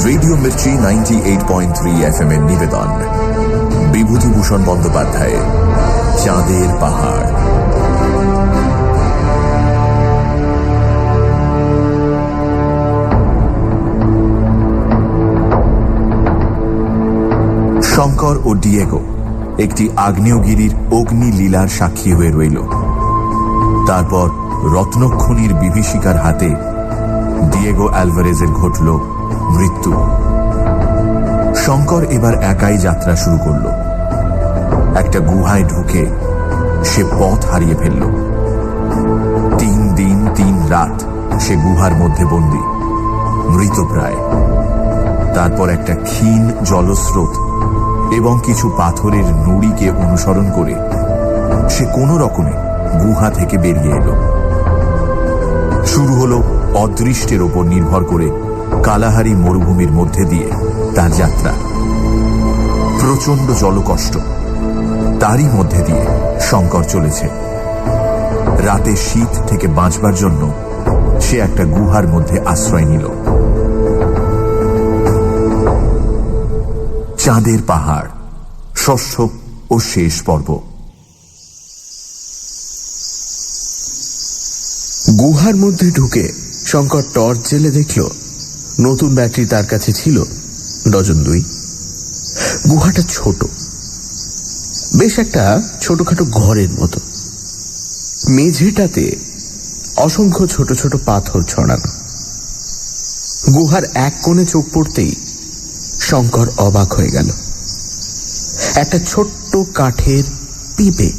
Radio Mirchi 98.3 FM এর নিবেদন বিভূতিভূষণ বন্দ্যোপাধ্যায়ের চাঁদের পাহাড়। শঙ্কর ও ডিয়েগো একটি আগ্নেয়গিরির অগ্নিলীলার সাক্ষী হয়ে রইল। তারপর রত্নখনির বিভীষিকার হাতে ডিয়েগো অ্যালভারেজের ঘটল মৃত্যু। শঙ্কর এবার একাই যাত্রা শুরু করল। একটা গুহায় ঢুকে সে পথ হারিয়ে ফেলল। 3 দিন 3 রাত সে গুহার মধ্যে বন্দী, মৃতপ্রায়। তারপর একটা ক্ষীণ জলস্রোত এবং কিছু পাথরের নুড়িকে অনুসরণ করে সে কোনো রকমে গুহা থেকে বেরিয়ে এলো। শুরু হলো অদৃষ্টের ওপর নির্ভর করে কালাহারি মরুভূমির মধ্যে দিয়ে তার যাত্রা। প্রচন্ড জলকষ্ট, তারই মধ্যে দিয়ে শঙ্কর চলেছে। রাতে শীত থেকে বাঁচবার জন্য সে একটা গুহার মধ্যে আশ্রয় নিল। চাঁদের পাহাড়, ষষ্ঠ ও শেষ পর্ব। গুহার মধ্যে ঢুকে শঙ্কর টর্চ জেলে দেখল নতুন ব্যাটারি তার কাছে ছিল 2 গুহাটা ছোট, বেশ একটা ছোটখাটো ঘরের মতো। মেঝেটাতে অসংখ্য ছোট ছোট পাথর ছড়ানো। গুহার এক কোণে চোখ পড়তেই শঙ্কর অবাক হয়ে গেল। একটা ছোট্ট কাঠের পিঁপে।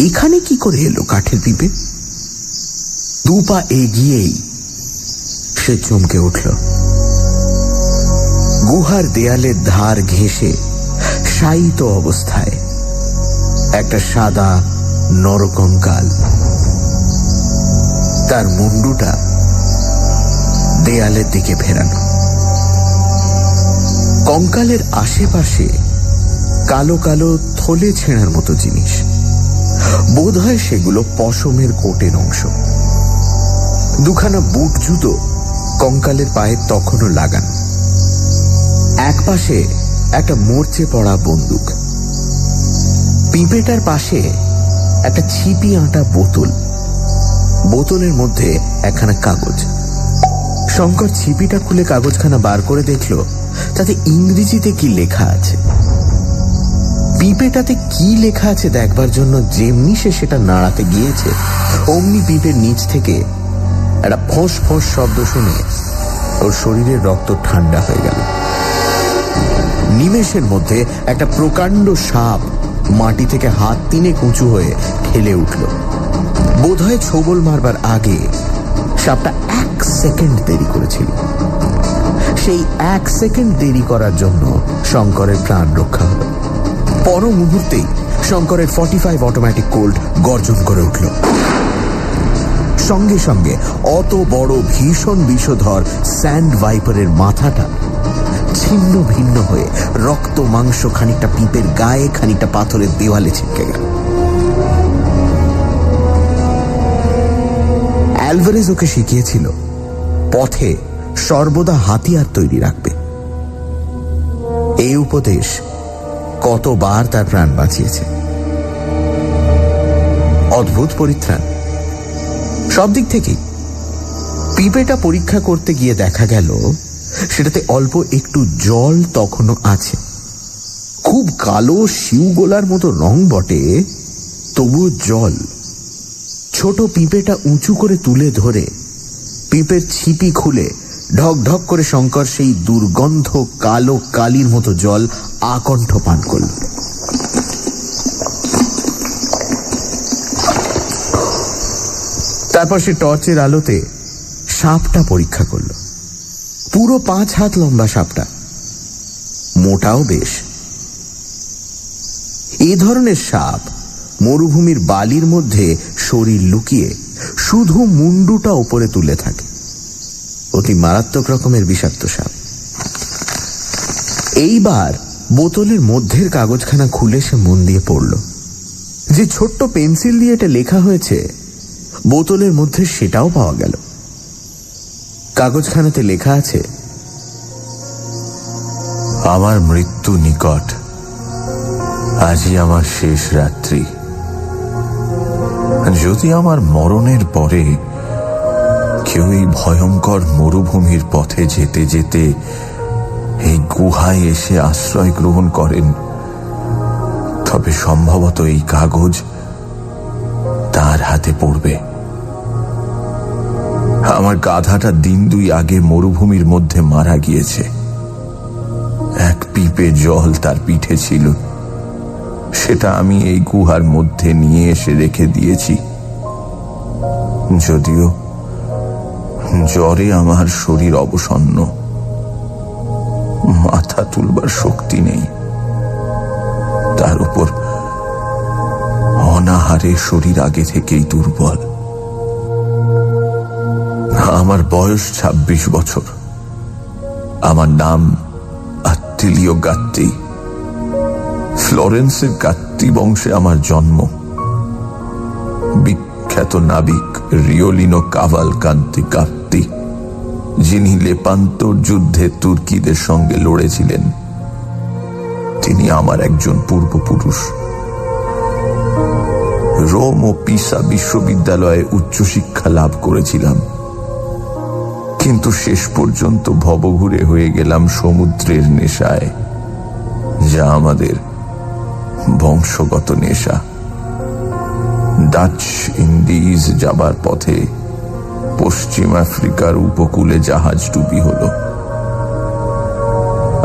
এখানে কি করে এলো কাঠের পিঁপে? 2 পা এগিয়েই সে চমকে উঠল। গুহার দেয়ালের ধার ঘেঁষে শায়িত অবস্থায় একটা সাদা নরকঙ্কাল। তার মুন্ডুটা দেয়ালের দিকে ফেরানো। কঙ্কালের আশেপাশে কালো কালো থলে ছেঁড়ার মতো জিনিস। বোধহয় সেগুলো পশমের কোটের অংশ। 2খানা বুট জুতো কঙ্কালের পায়ে তখনও লাগানো। এক পাশে একটা মরচে পড়া বন্দুক। পিঁপেটার পাশে একটা ছিপি আঁটা বোতল। বোতলের মধ্যে একখানা কাগজ। শঙ্কর ছিপিটা খুলে কাগজখানা বার করে দেখল তাতে ইংরেজিতে কি লেখা আছে। পিঁপেটাতে কি লেখা আছে দেখবার জন্য যেমনি সে সেটা নাড়াতে গিয়েছে, অমনি পিঁপের নিচ থেকে একটা ফোঁস ফোঁস শব্দ শুনে ওর শরীরের রক্ত ঠান্ডা হয়ে গেল। নিমেষের মধ্যে একটা প্রকাণ্ড সাপ মাটি থেকে হাত 3 উঁচু হয়ে ঠেলে উঠল। বোধহয় ছোবল মারবার আগে সাপটা 1 সেকেন্ড দেরি করেছিল। সেই 1 সেকেন্ড দেরি করার জন্য শঙ্করের প্রাণ রক্ষা হল। পর মুহূর্তেই শঙ্করের 45 অটোমেটিক কোল্ট গর্জন করে উঠল। সঙ্গে সঙ্গে অত বড় ভীষণ বিষধর স্যান্ড ভাইপারের মাথাটা ছিন্ন ভিন্ন হয়ে রক্ত মাংস খানিকটা পিঁপের গায়ে, খানিকটা পাথরের দেওয়ালে ছিটকে গেল। অ্যালভারেজ ওকে শিখিয়েছিল পথে সর্বদা হাতিয়ার তৈরি রাখবে। এই উপদেশ কতবার তার প্রাণ বাঁচিয়েছে। অদ্ভুত পরিত্রাণ সব দিক থেকেই। পিঁপেটা পরীক্ষা করতে গিয়ে দেখা গেল সেটাতে অল্প একটু জল তখনও আছে। খুব কালো শিউগোলার মতো রং বটে, তবুও জল। ছোট পিঁপেটা উঁচু করে তুলে ধরে পিঁপের ছিপি খুলে ঢক ঢক করে শঙ্কর সেই দুর্গন্ধ কালো কালির মতো জল আকণ্ঠ পান করল। তারপর সে টর্চের আলোতে সাপটা পরীক্ষা করল। পুরো 5 হাত লম্বা সাপটা, মোটাও বেশ। এ ধরনের সাপ মরুভূমির বালির মধ্যে শরীর লুকিয়ে শুধু মুন্ডুটা উপরে তুলে থাকে। অতি মারাত্মক রকমের বিষাক্ত সাপ। এইবার বোতলের মধ্যের কাগজখানা খুলে সে মন দিয়ে পড়ল। যে ছোট্ট পেন্সিল দিয়ে এটা লেখা হয়েছে, বোতলের মধ্যে সেটাও পাওয়া গেল। কাগজখানাতে লেখা আছে, আমার মৃত্যু নিকট। আজই আমার শেষ রাত্রি। যদি আমার মরণের পরে কেউ এই ভয়ঙ্কর মরুভূমির পথে যেতে যেতে এই গুহায় এসে আশ্রয় গ্রহণ করেন, তবে সম্ভবত এই কাগজ তার হাতে পড়বে। আমার গাধাটা দিন 2 আগে মরুভূমির মধ্যে মারা গিয়েছে। এক পিপে জল তার পিঠে ছিল, সেটা আমি এই গুহার মধ্যে নিয়ে এসে রেখে দিয়েছি। যদিও জ্বরে আমার শরীর অবসন্ন, মাথা তুলবার শক্তি নেই, তার উপর অনাহারে শরীর আগে থেকেই দুর্বল। আমার বয়স 26 বছর। আমার নাম আত্তিলিও গাত্তি। ফ্লোরেন্সের গাত্তি বংশে আমার জন্ম। বিখ্যাত নাবিক রিওলিনো কাভালকান্তি গাত্তি, যিনি লেপান্তর যুদ্ধে তুর্কিদের সঙ্গে লড়েছিলেন, তিনি আমার একজন পূর্বপুরুষ। রোম ও পিসা বিশ্ববিদ্যালয়ে উচ্চশিক্ষা লাভ করেছিলাম, কিন্তু শেষ পর্যন্ত ভবঘুরে হয়ে গেলাম সমুদ্রের নেশায়, যা আমাদের বংশগত নেশা। ডাচ ইন্ডিজ যাবার পথে পশ্চিম আফ্রিকার উপকূলে জাহাজ ডুবি হল।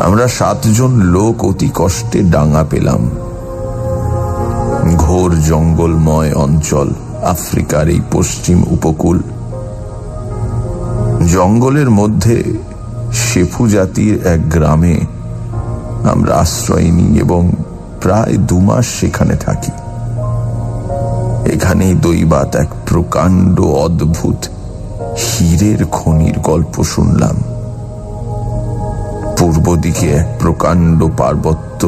আমরা 7 জন লোক অতি কষ্টে ডাঙা পেলাম। ঘোর জঙ্গলময় অঞ্চল আফ্রিকার এই পশ্চিম উপকূল। জঙ্গলের মধ্যে শেফু জাতির এক গ্রামে আমরা আশ্রয় নিই এবং প্রায় 2 মাস সেখানে থাকি। এখানেই দৈবাত এক প্রকাণ্ড অদ্ভুত হীরের খনির গল্প শুনলাম। পূর্ব দিকে এক প্রকাণ্ড পার্বত্য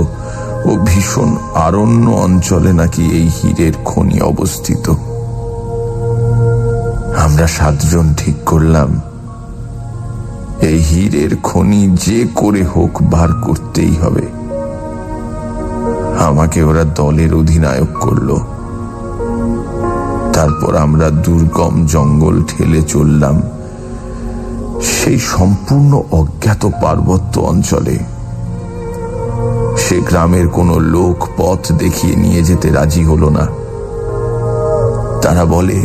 ও ভীষণ আরণ্য অঞ্চলে নাকি এই হীরের খনি অবস্থিত। আমরা 7 জন ঠিক করলাম এই হীরের খনি যে করে হোক বার করতেই হবে। আমাকে ওরা দলের অধিনায়ক করলো। তারপর আমরা দুর্গম জঙ্গল ঠেলে চললাম সেই সম্পূর্ণ অজ্ঞাত পার্বত্য অঞ্চলে। সে গ্রামের কোনো লোক পথ দেখিয়ে নিয়ে যেতে রাজি হলো না। তারা বলে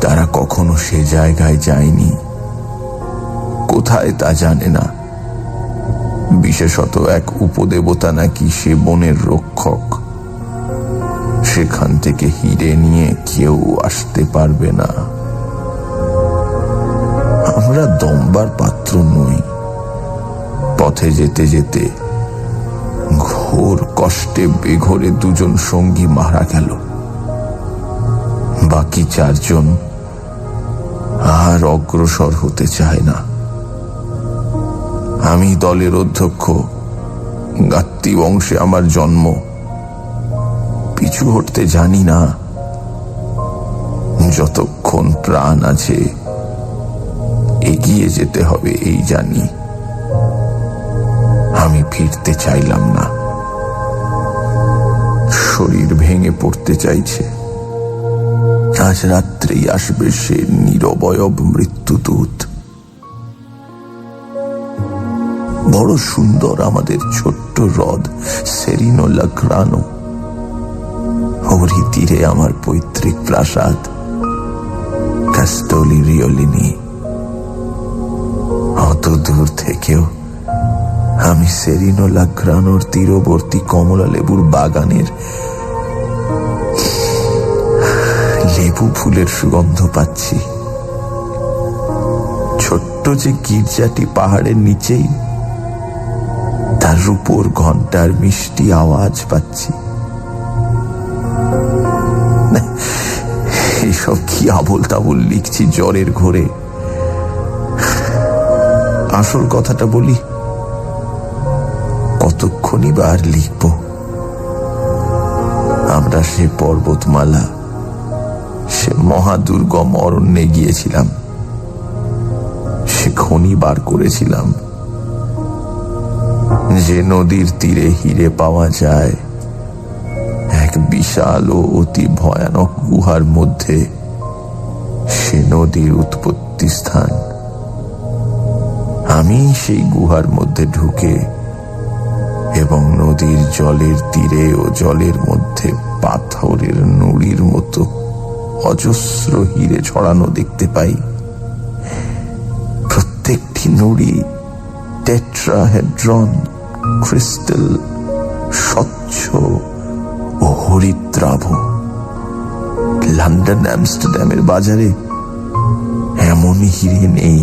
তারা কখনো সে জায়গায় যায়নি, কোথায় তা জানে না। বিশেষত এক উপদেবতা নাকি সে বনের রক্ষক, সেখান থেকে হীরে নিয়ে কেউ আসতে পারবে না। আমরা দমবার পাত্র নই। পথে যেতে যেতে ঘোর কষ্টে বেঘরে 2 জন সঙ্গী মারা গেল। বাকি 4 জন আর অগ্রসর হতে চায় না। আমি দলের অধ্যক্ষ, গাত্তি বংশে আমার জন্ম। পিছু হটতে জানি না। যতক্ষণ প্রাণ আছে এগিয়ে যেতে হবে এই জানি। আমি ফিরতে চাইলাম না। শরীর ভেঙে পড়তে চাইছে। আজ রাত্রেই আসবে সে নিরবয়ব মৃত্যুদূত। বড় সুন্দর আমাদের ছোট্ট হ্রদ সেরিনো লাগ্রানো। ওরই তীরে আমার পৈতৃক প্রাসাদ কাস্তলি রিওলিনি। অত দূর থেকেও আমি সেরিনো লাগ্রানোর তীরবর্তী কমলা লেবুর বাগানের লেবু ফুলের সুগন্ধ পাচ্ছি। ছোট্ট যে গির্জাটি পাহাড়ের নিচেই, তার উপর ঘন্টার মিষ্টি আওয়াজ পাচ্ছি। এসব কি আবোল তাবোল লিখছি জ্বরের ঘোরে। আসল কথাটা বলি, কতক্ষণই বা আর লিখব। আমরা সে পর্বতমালা, সে মহাদুর্গম অরণ্যে গিয়েছিলাম, সে খনি বার করেছিলাম। যে নদীর তীরে হিরে পাওয়া যায়, এক বিশাল ও অতি ভয়ানক গুহার মধ্যে সে নদীর উৎপত্তি স্থান। আমি সেই গুহার মধ্যে ঢুকে এবং নদীর জলের তীরে ও জলের মধ্যে পাথরের নুড়ির মতো অজস্র হিরে ছড়ানো দেখতে পাই। প্রত্যেকটি নুড়ি টেট্রাহেড্রন ক্রিস্টাল, স্বচ্ছ ও হরিদ্রাভ। লন্ডন আমস্টারডামের বাজারে এমন হিরে নেই।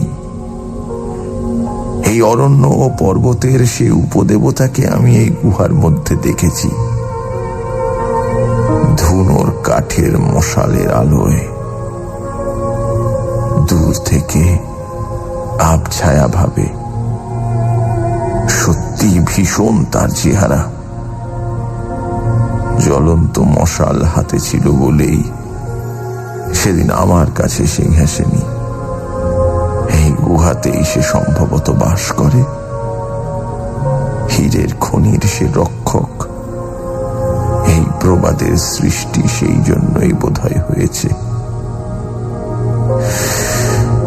এই অরণ্য ও পর্বতের সে উপদেবতাকে আমি এই গুহার মধ্যে দেখেছি। ধুনোর কাঠের মশালের আলোয় দূর থেকে আবছায়া ভাবে। সত্যি ভীষণ তার চেহারা। জ্বলন্ত মশাল হাতে ছিল বলেই সেদিন আমার কাছে সে ঘেঁষেনি। এই গুহাতেই সে সম্ভবত বাস করে। হীরের খনির সে রক্ষক। এই প্রবাদের সৃষ্টি সেই জন্যই বোধহয় হয়েছে।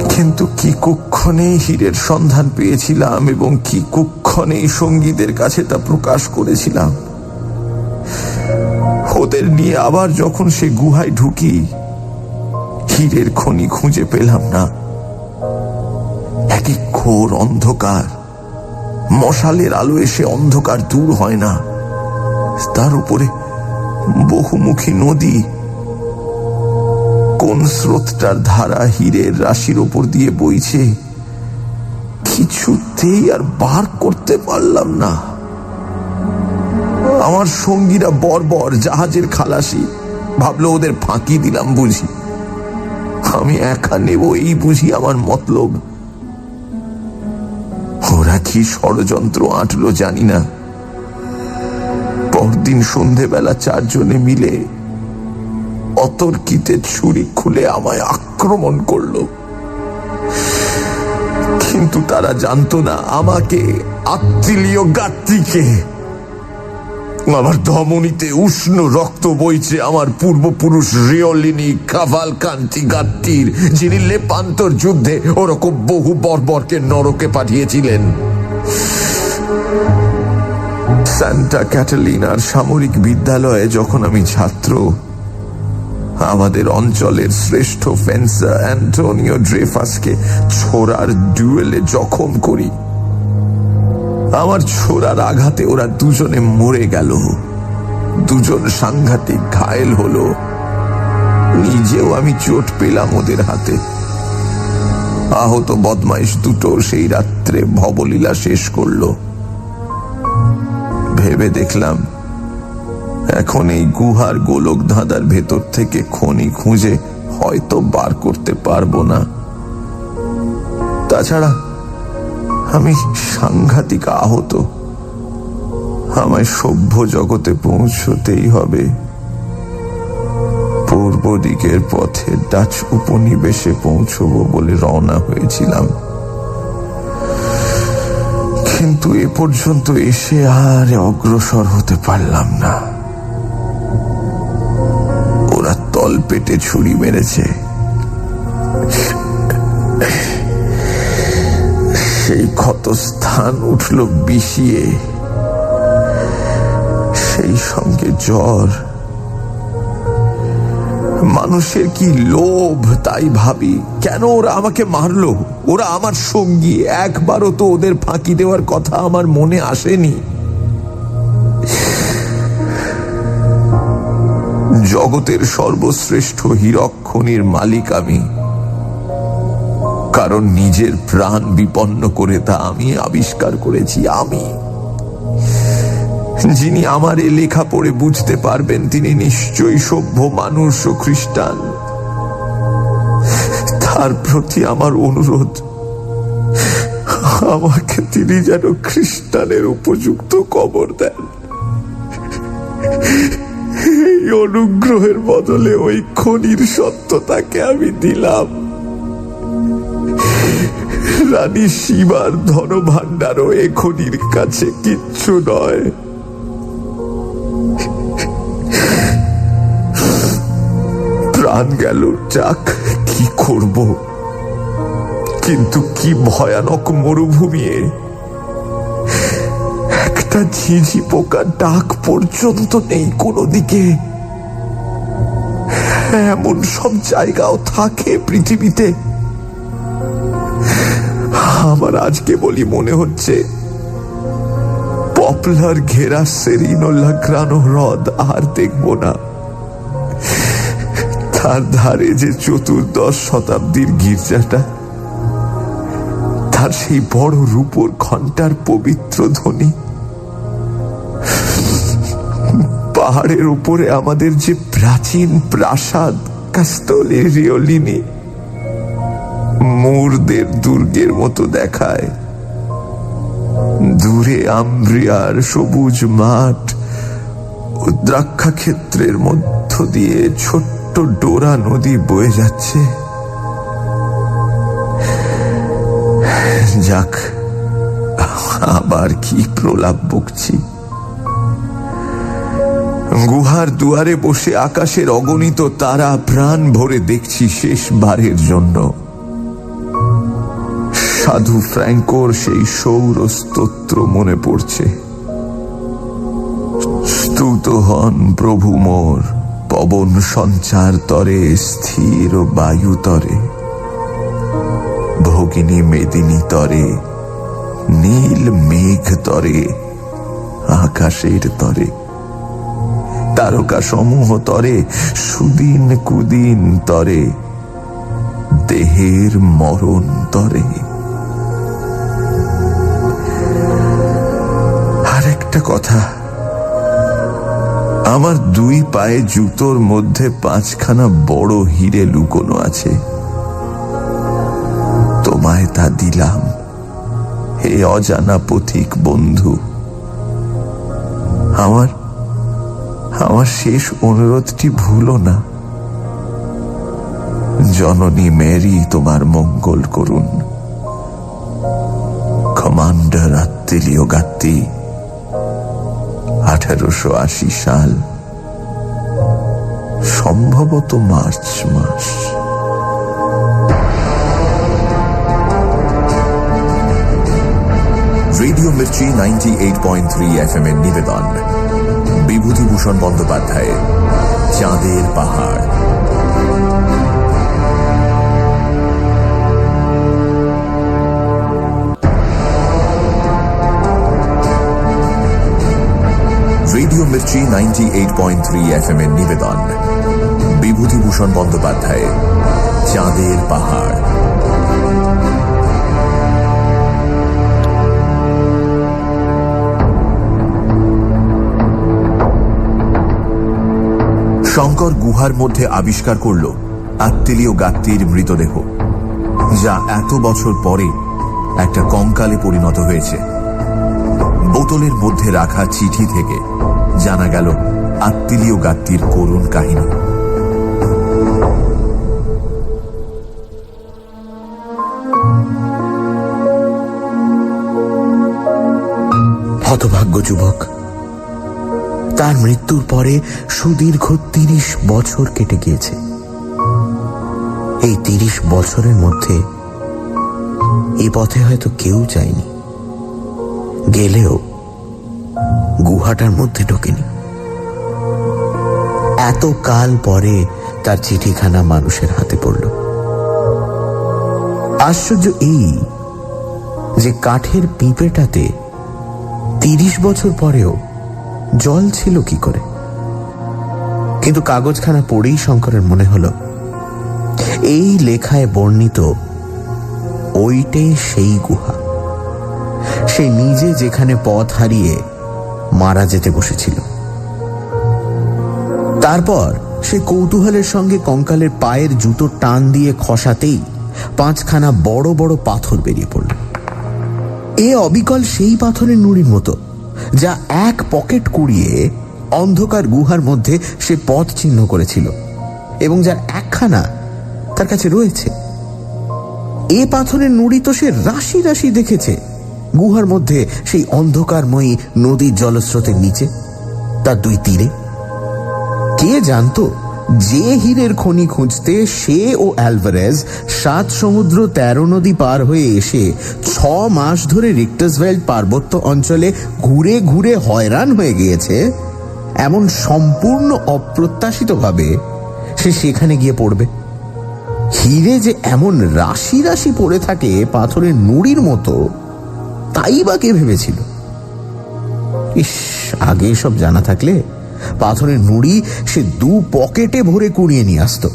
কিন্তু কি কুক্ষণে হীরের সন্ধান পেয়েছিলাম এবং কি কুক্ষণে সঙ্গীদের কাছে তা প্রকাশ করেছিলাম। ওদের নিয়ে আবার যখন সে গুহায় ঢুকি, হীরের খনি খুঁজে পেলাম না। একই ঘোর অন্ধকার। মশালের আলোয় সে অন্ধকার দূর হয় না। তার উপরে বহুমুখী নদী। কোন স্রোতটার ধারা হীরের রাশির ওপর দিয়ে বইছে কিছুতেই আর বার করতে পারলাম না। আমার সঙ্গীরা বর্বর জাহাজের খালাসি ভাবলো ওদের ফাঁকি দিলাম বুঝি। আমি একা নেব এই বুঝি আমার মতলব। ওরা কি ষড়যন্ত্র আঁটলো জানি না। পরদিন সন্ধেবেলা চারজনে মিলে অতর্কিতে ছুরি খুলে আমায় আক্রমণ করলো। কিন্তু তারা জানতো না আমাকে, আত্মীয় গাত্রীকে। আমার ধমনীতে উষ্ণ রক্ত বইছে আমার পূর্বপুরুষ রিওলিনি কাভালকান্তি গাত্তির, যিনি লেপান্তর যুদ্ধে ওরকম বহু বর্বরকে নরকে পাঠিয়েছিলেন। সান্টা ক্যাটালিনার সামরিক বিদ্যালয়ে যখন আমি ছাত্র, আমাদের অঞ্চলের শ্রেষ্ঠ ফেন্সার অ্যান্টোনিও ড্রেফাসকে ছোড়ার ডুয়েলে জখম করি। আমার ছোড়ার আঘাতে ওরা দুজনে মরে গেল। দুজন সাংঘাতিক ঘায়েল হলো। নিজেও আমি চোট পেলাম ওদের হাতে। আহত বদমাইশ দুটো সেই রাত্রে ভবলীলা শেষ করলো। ভেবে দেখলাম এখন এই গুহার গোলক ধাঁধার ভেতর থেকে খনি খুঁজে হয়তো বার করতে পারবো না। তাছাড়া আমি সাংঘাতিক আহত। আমায় সভ্য জগতে পৌঁছতেই হবে। পূর্ব দিকের পথে ডাচ উপনিবেশে পৌঁছবো বলে রওনা হয়েছিলাম। কিন্তু এ পর্যন্ত এসে আর অগ্রসর হতে পারলাম না। ওরা তল পেটে ছুরি মেরেছে। সেই ক্ষতস্থান উঠল বিষিয়ে, সেই সঙ্গে জ্বর। মানুষের কি লোভ তাই ভাবি। কেন ওরা আমাকে মারলো? ওরা আমার সঙ্গী। একবারও তো ওদের ফাঁকি দেওয়ার কথা আমার মনে আসেনি। জগতের সর্বশ্রেষ্ঠ হীরক খনির মালিক আমি, কারণ নিজের প্রাণ বিপন্ন করে তা আমি আবিষ্কার করেছি। আমি, যিনি আমার এ লেখা পড়ে বুঝতে পারবেন তিনি নিশ্চয়ই সভ্য মানুষ ও খ্রিস্টান। তার প্রতি আমার অনুরোধ, আমাকে তিনি যেন খ্রিস্টানের উপযুক্ত কবর দেন। এই অনুগ্রহের বদলে ওই খনির সত্যতাকে আমি দিলাম। রানী শিবার ধনভাণ্ডারও এ খনির কাছে কিচ্ছু নয়। প্রাণ গেল, যাক, কি করব। কিন্তু কি ভয়ানক মরুভূমি এ! একটা ঝিঝি পোকার ডাক পর্যন্ত নেই কোনো দিকে। এমন সব জায়গাও থাকে পৃথিবীতে। আমার আজকে বলি মনে হচ্ছে পপলার ঘেরা সেরিনো লাগ্রানো হ্রদ আর দেখব না। তার ধারে যে 14 শতাব্দীর গির্জাটা, তার সেই বড় রূপোর ঘণ্টার পবিত্র ধ্বনি, পাহাড়ের উপরে আমাদের যে প্রাচীন প্রাসাদ কাস্তলে রিওলিনি, মুরদের দুর্গের মতো দেখায়। দূরে আম্ব্রিয়ার সবুজ মাঠ ও দ্রাক্ষা ক্ষেত্রের মধ্য দিয়ে ছোট্ট ডোরা নদী বয়ে যাচ্ছে। যাক, আবার কি প্রলাপ বকছি। গুহার দুয়ারে বসে আকাশের অগণিত তারা প্রাণ ভরে দেখছি শেষবারের জন্য। সাধু ফ্র্যাঙ্কোর সেই সৌর স্তোত্র মনে পড়ছে। স্তুত হন প্রভু মোর, পবন সঞ্চার তরে, স্থির বায়ু তরে, ভগিনী মেদিনী তরে, নীল মেঘ তরে, আকাশের তরে, তারকা সমূহ তরে, সুদিন কুদিন তরে, দেহের মরণ তরে। আর একটা কথা, আমার 2 পায়ে জুতোর মধ্যে 5খানা বড় হিরে লুকোনো আছে। তোমায় তা দিলাম, হে অজানা পথিক বন্ধু। আমার শেষ অনুরোধটি ভুলো না। জননী মেরি তোমার মঙ্গল করুন। কমান্ডার আত্তেলিও গাত্তি, 1880 সাল, সম্ভবত মার্চ মাস। রেডিও মির্চি 98.3 FM এর নিবেদন বিভূতিভূষণ বন্দ্যোপাধ্যায়ের চাঁদের পাহাড়। রেডিও মির্চি 98.3 FM এর নিবেদন বিভূতিভূষণ বন্দ্যোপাধ্যায়ের চাঁদের পাহাড়। শঙ্কর গুহার মধ্যে আবিষ্কার করল আত্তেলিও গাত্তির মৃতদেহ, যা এত বছর পরে একটা কঙ্কালে পরিণত হয়েছে। বোতলের মধ্যে রাখা চিঠি থেকে জানা গেল আত্তেলিও গাত্তির করুণ কাহিনী। হতভাগ্য যুবক, তার মৃত্যুর পরে সুদীর্ঘ 30 বছর কেটে গিয়েছে। এই 30 বছরের মধ্যে এই পথে হয়তো কেউ যায়নি, গেলেও গুহাটার মধ্যে ঢোকেনি। এত কাল পরে তার চিঠিখানা মানুষের হাতে পড়ল। আশ্চর্য এই যে কাঠের পিঁপেটাতে 30 বছর পরেও জল ছিল কি করে। কিন্তু কাগজখানা পড়েই শঙ্করের মনে হলো এই লেখায় বর্ণিত ওইটাই সেই গুহা, সে নিজে যেখানে পথ হারিয়ে মারা যেতে বসেছিল। তারপর সে কৌতূহলের সঙ্গে কঙ্কালের পায়ের জুতো টান দিয়ে খসাতেই 5খানা বড় বড় পাথর বেরিয়ে পড়ল। এ অবিকল সেই পাথরের নুড়ির মতো, যা এক পকেট কুড়িয়ে অন্ধকার গুহার মধ্যে সে পথ চিহ্ন করেছিল এবং যার একখানা তার কাছে রয়েছে। এ পাথরের নুড়ি তো সে রাশি রাশি দেখেছে গুহার মধ্যে, সেই অন্ধকারময়ী নদীর জলস্রোতের নিচে, তার দুই তীরে। কে জানতো যে হীরের খনি খুঁজতে সে ও অ্যালভারেজ 7 সমুদ্র 13 নদী পার হয়ে এসে 6 মাস ধরে রিক্টাসভেল্ড পার্বত্য অঞ্চলে ঘুরে ঘুরে হয়রান হয়ে গিয়েছে, এমন সম্পূর্ণ অপ্রত্যাশিতভাবে সে সেখানে গিয়ে পড়বে। হীরে যে এমন রাশি রাশি পড়ে থাকে পাথরের নুড়ির মতো, তাই বা কে ভেবেছিল? ইস, আগে সব জানা থাকলে পাথরের নুড়ি সে 2 পকেটে ভরে কুড়িয়ে নিয়ে আসতো।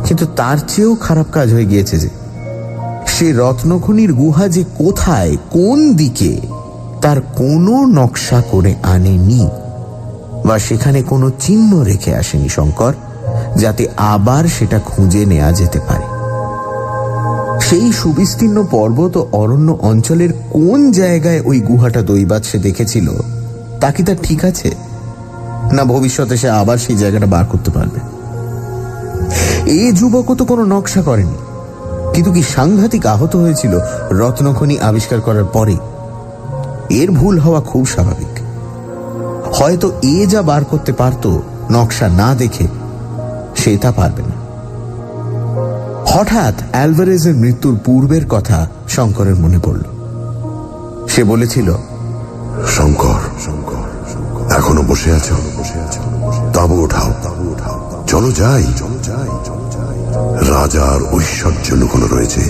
কিন্তু তার চেয়েও খারাপ কাজ হয়ে গিয়েছে যে সে রত্নখনির গুহা যে কোথায়, কোন দিকে, তার কোনো নকশা করে আনেনি, বা সেখানে কোনো চিহ্ন রেখে আসেনি শঙ্কর, যাতে আবার সেটা খুঁজে নেওয়া যেতে পারে। সেই সুবিস্তীর্ণ পর্বত ও অরণ্য অঞ্চলের কোন জায়গায় ওই গুহাটা দৈবাৎ সে দেখেছিল, তা কি তার ঠিক আছে? না ভবিষ্যতে সে আবার সেই জায়গাটা বার করতে পারবে? এই যুবকও তো কোনো নকশা করেনি, কিন্তু কি সাংঘাতিক আহত হয়েছিল রত্নখনি আবিষ্কার করার পরে। এর ভুল হওয়া খুব স্বাভাবিক। হয়তো এ যা বার করতে পারত নকশা না দেখে, সে তা পারবে না। হঠাৎ অ্যালভারেজের মৃত্যুর পূর্বের কথা শঙ্করের মনে পড়ল। সে বলেছিল, শঙ্কর, এখনো বসে আছো? তাঁবু ওঠাও, চলো যাই। রাজার ঐশ্বর্য লুকোনো রয়েছে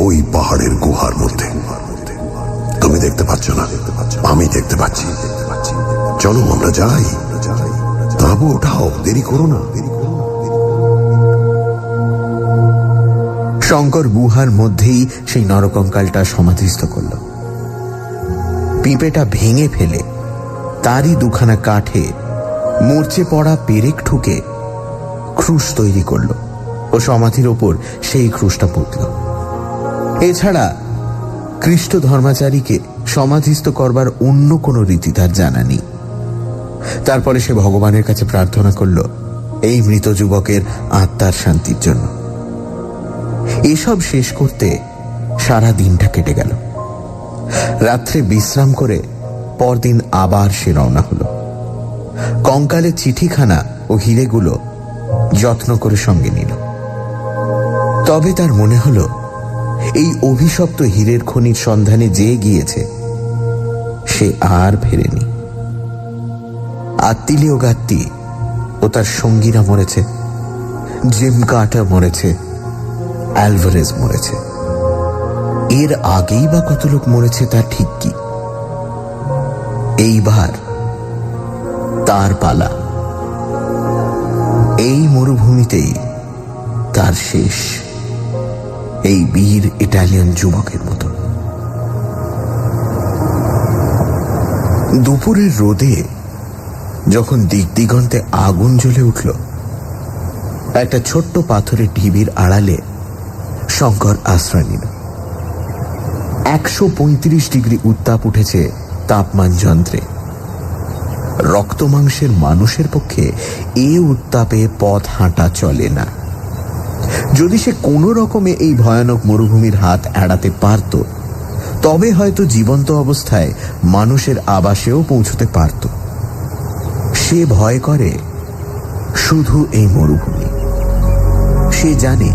ওই পাহাড়ের গুহার মধ্যে। তুমি দেখতে পাচ্ছ না, আমি দেখতে পাচ্ছি। চলো আমরা যাই, তাঁবু ওঠাও, দেরি করো না। শঙ্কর গুহার মধ্যেই সেই নরকঙ্কালটা সমাধিস্থ করল। পিঁপেটা ভেঙে ফেলে তারই 2খানা কাঠে মরচে পড়া পেরেক ঠুকে ক্রুশ তৈরি করল ও সমাধির ওপর সেই ক্রুশটা পুঁতল। এছাড়া খ্রিস্ট ধর্মাচারীকে সমাধিস্থ করবার অন্য কোনো রীতি তার জানা নেই। তারপরে সে ভগবানের কাছে প্রার্থনা করল এই মৃত যুবকের আত্মার শান্তির জন্য। এসব শেষ করতে সারা দিনটা কেটে গেল। রাত্রে বিশ্রাম করে পরদিন আবার সে রওনা হলো। কঙ্কালের চিঠিখানা ও হিরেগুলো যত্ন করে সঙ্গে নিল। তবে তার মনে হলো এই অভিশপ্ত হীরের খনির সন্ধানে যে গিয়েছে সে আর ফেরেনি। আত্মিলীয় গাত্তি ও তার সঙ্গীরা মরেছে, জিম কার্টার মরেছে, অ্যালভারেজ মরেছে। এর আগেই বা কত লোক মরেছে তা ঠিক কি? এইবার তার পালা। এই মরুভূমিতেই তার শেষ, এই বীর ইটালিয়ান যুবকের মতো। দুপুরের রোদে যখন দিক দিগন্তে আগুন জ্বলে উঠল, একটা ছোট্ট পাথরের ঢিবির আড়ালে শঙ্কর আশ্রয় নিল। 135 ডিগ্রি উত্তাপ উঠেছে তাপমান যন্ত্রে। রক্ত মাংসের মানুষের পক্ষে এ উত্তাপে পথ হাঁটা চলে না। যদি সে কোনো রকমে এই ভয়ানক মরুভূমির হাত এড়াতে পারত, তবে হয়তো জীবন্ত অবস্থায় মানুষের আবাসেও পৌঁছতে পারত। সে ভয় করে শুধু এই মরুভূমি। সে জানে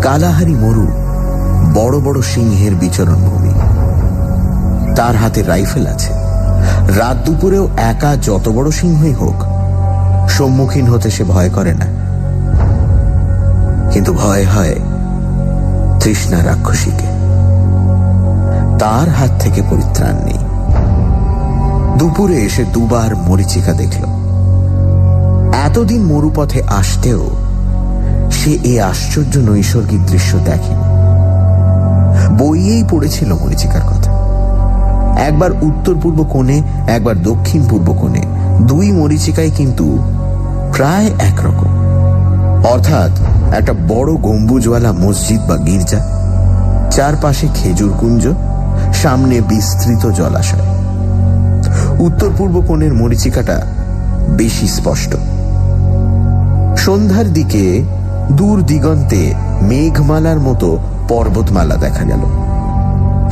কালাহারি মরু বড় বড় সিংহের বিচরণ ভূমি। তার হাতে রাইফেল আছে। রাত দুপুরেও একা যত বড় সিংহই হোক, সম্মুখীন হতে সে ভয় করে না। কিন্তু ভয় হয় তৃষ্ণা রাক্ষসীকে। তার হাত থেকে পরিত্রাণ নেই। দুপুরে এসে 2বার মরীচিকা দেখল। এতদিন মরুপথে আসতেও সে এই আশ্চর্য নৈসর্গিক দৃশ্য দেখেনি। বইয়েই পড়েছিল মরীচিকার কথা। একবার উত্তর পূর্ব কোণে, একবার দক্ষিণ পূর্ব কোণে, 2 মরীচিকাই কিন্তু প্রায় একরকম। অর্থাৎ একটা বড় গম্বুজওয়ালা মসজিদ বা গির্জা, চারপাশে খেজুর কুঞ্জ, সামনে বিস্তৃত জলাশয়। উত্তর পূর্ব কোণের মরীচিকাটা বেশি স্পষ্ট। সন্ধ্যার দিকে দূর দিগন্তে মেঘমালার মতো পর্বতমালা দেখা গেল।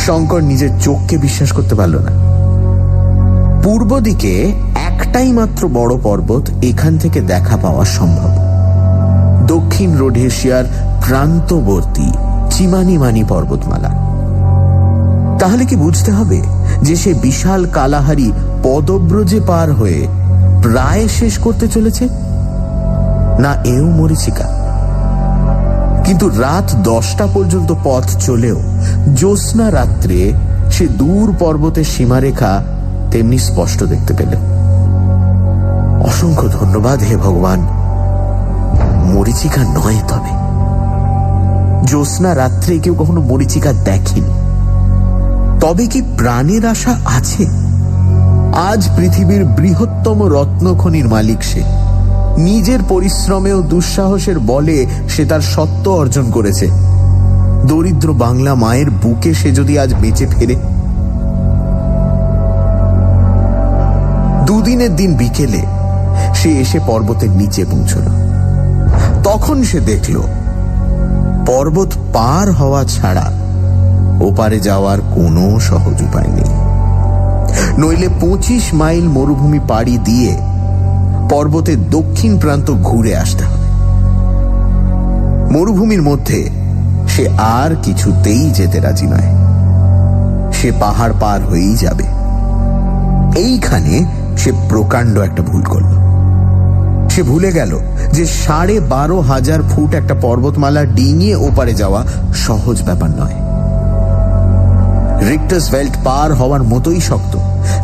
শঙ্কর নিজের চোখকে বিশ্বাস করতে পারল না। পূর্ব দিকে একটাই মাত্র বড় পর্বত এখান থেকে দেখা পাওয়া সম্ভব, দক্ষিণ রোডেশিয়ার প্রান্তবর্তী চিমানিমানি পর্বতমালা। তাহলে কি বুঝতে হবে যে সে বিশাল কালাহারি পদব্রজে পার হয়ে প্রায় শেষ করতে চলেছে? না এও মরীচিকা? কিন্তু রাত 10টা পর্যন্ত পথ চলেও জ্যোৎস্না রাত্রে সে দূর পর্বতের সীমারেখা তেমনি স্পষ্ট দেখতে পেল। অসংখ্য ধন্যবাদ হে ভগবান, মরীচিকা নয়। তবে জ্যোৎস্না রাত্রে কেউ কখনো মরীচিকা দেখেনি। তবে কি প্রাণের আশা আছে? আজ পৃথিবীর বৃহত্তম রত্নখনির মালিক সে। নিজের পরিশ্রমে ও দুঃসাহসের বলে সে তার সত্ত্ব অর্জন করেছে। দরিদ্র বাংলা মায়ের বুকে সে যদি আজ বেঁচে ফেরে। দুদিনের দিন বিকেলে সে এসে পর্বতের নিচে পৌঁছল। তখন সে দেখল পর্বত পার হওয়া ছাড়া ওপারে যাওয়ার কোনো সহজ উপায় নেই। নইলে 25 মাইল মরুভূমি পাড়ি দিয়ে পর্বতের দক্ষিণ প্রান্ত ঘুরে আসতে হবে। মরুভূমির মধ্যে সে আর কিছুতেই যেতে রাজি নয়। সে পাহাড় পার হয়েই যাবে। এইখানে সে প্রকাণ্ড একটা ভুল করল। সে ভুলে গেল যে 12,500 ফুট একটা পর্বতমালা ডিঙিয়ে ওপারে যাওয়া সহজ ব্যাপার নয়। রিক্টাসভেল্ট পার হওয়ার মতোই শক্ত,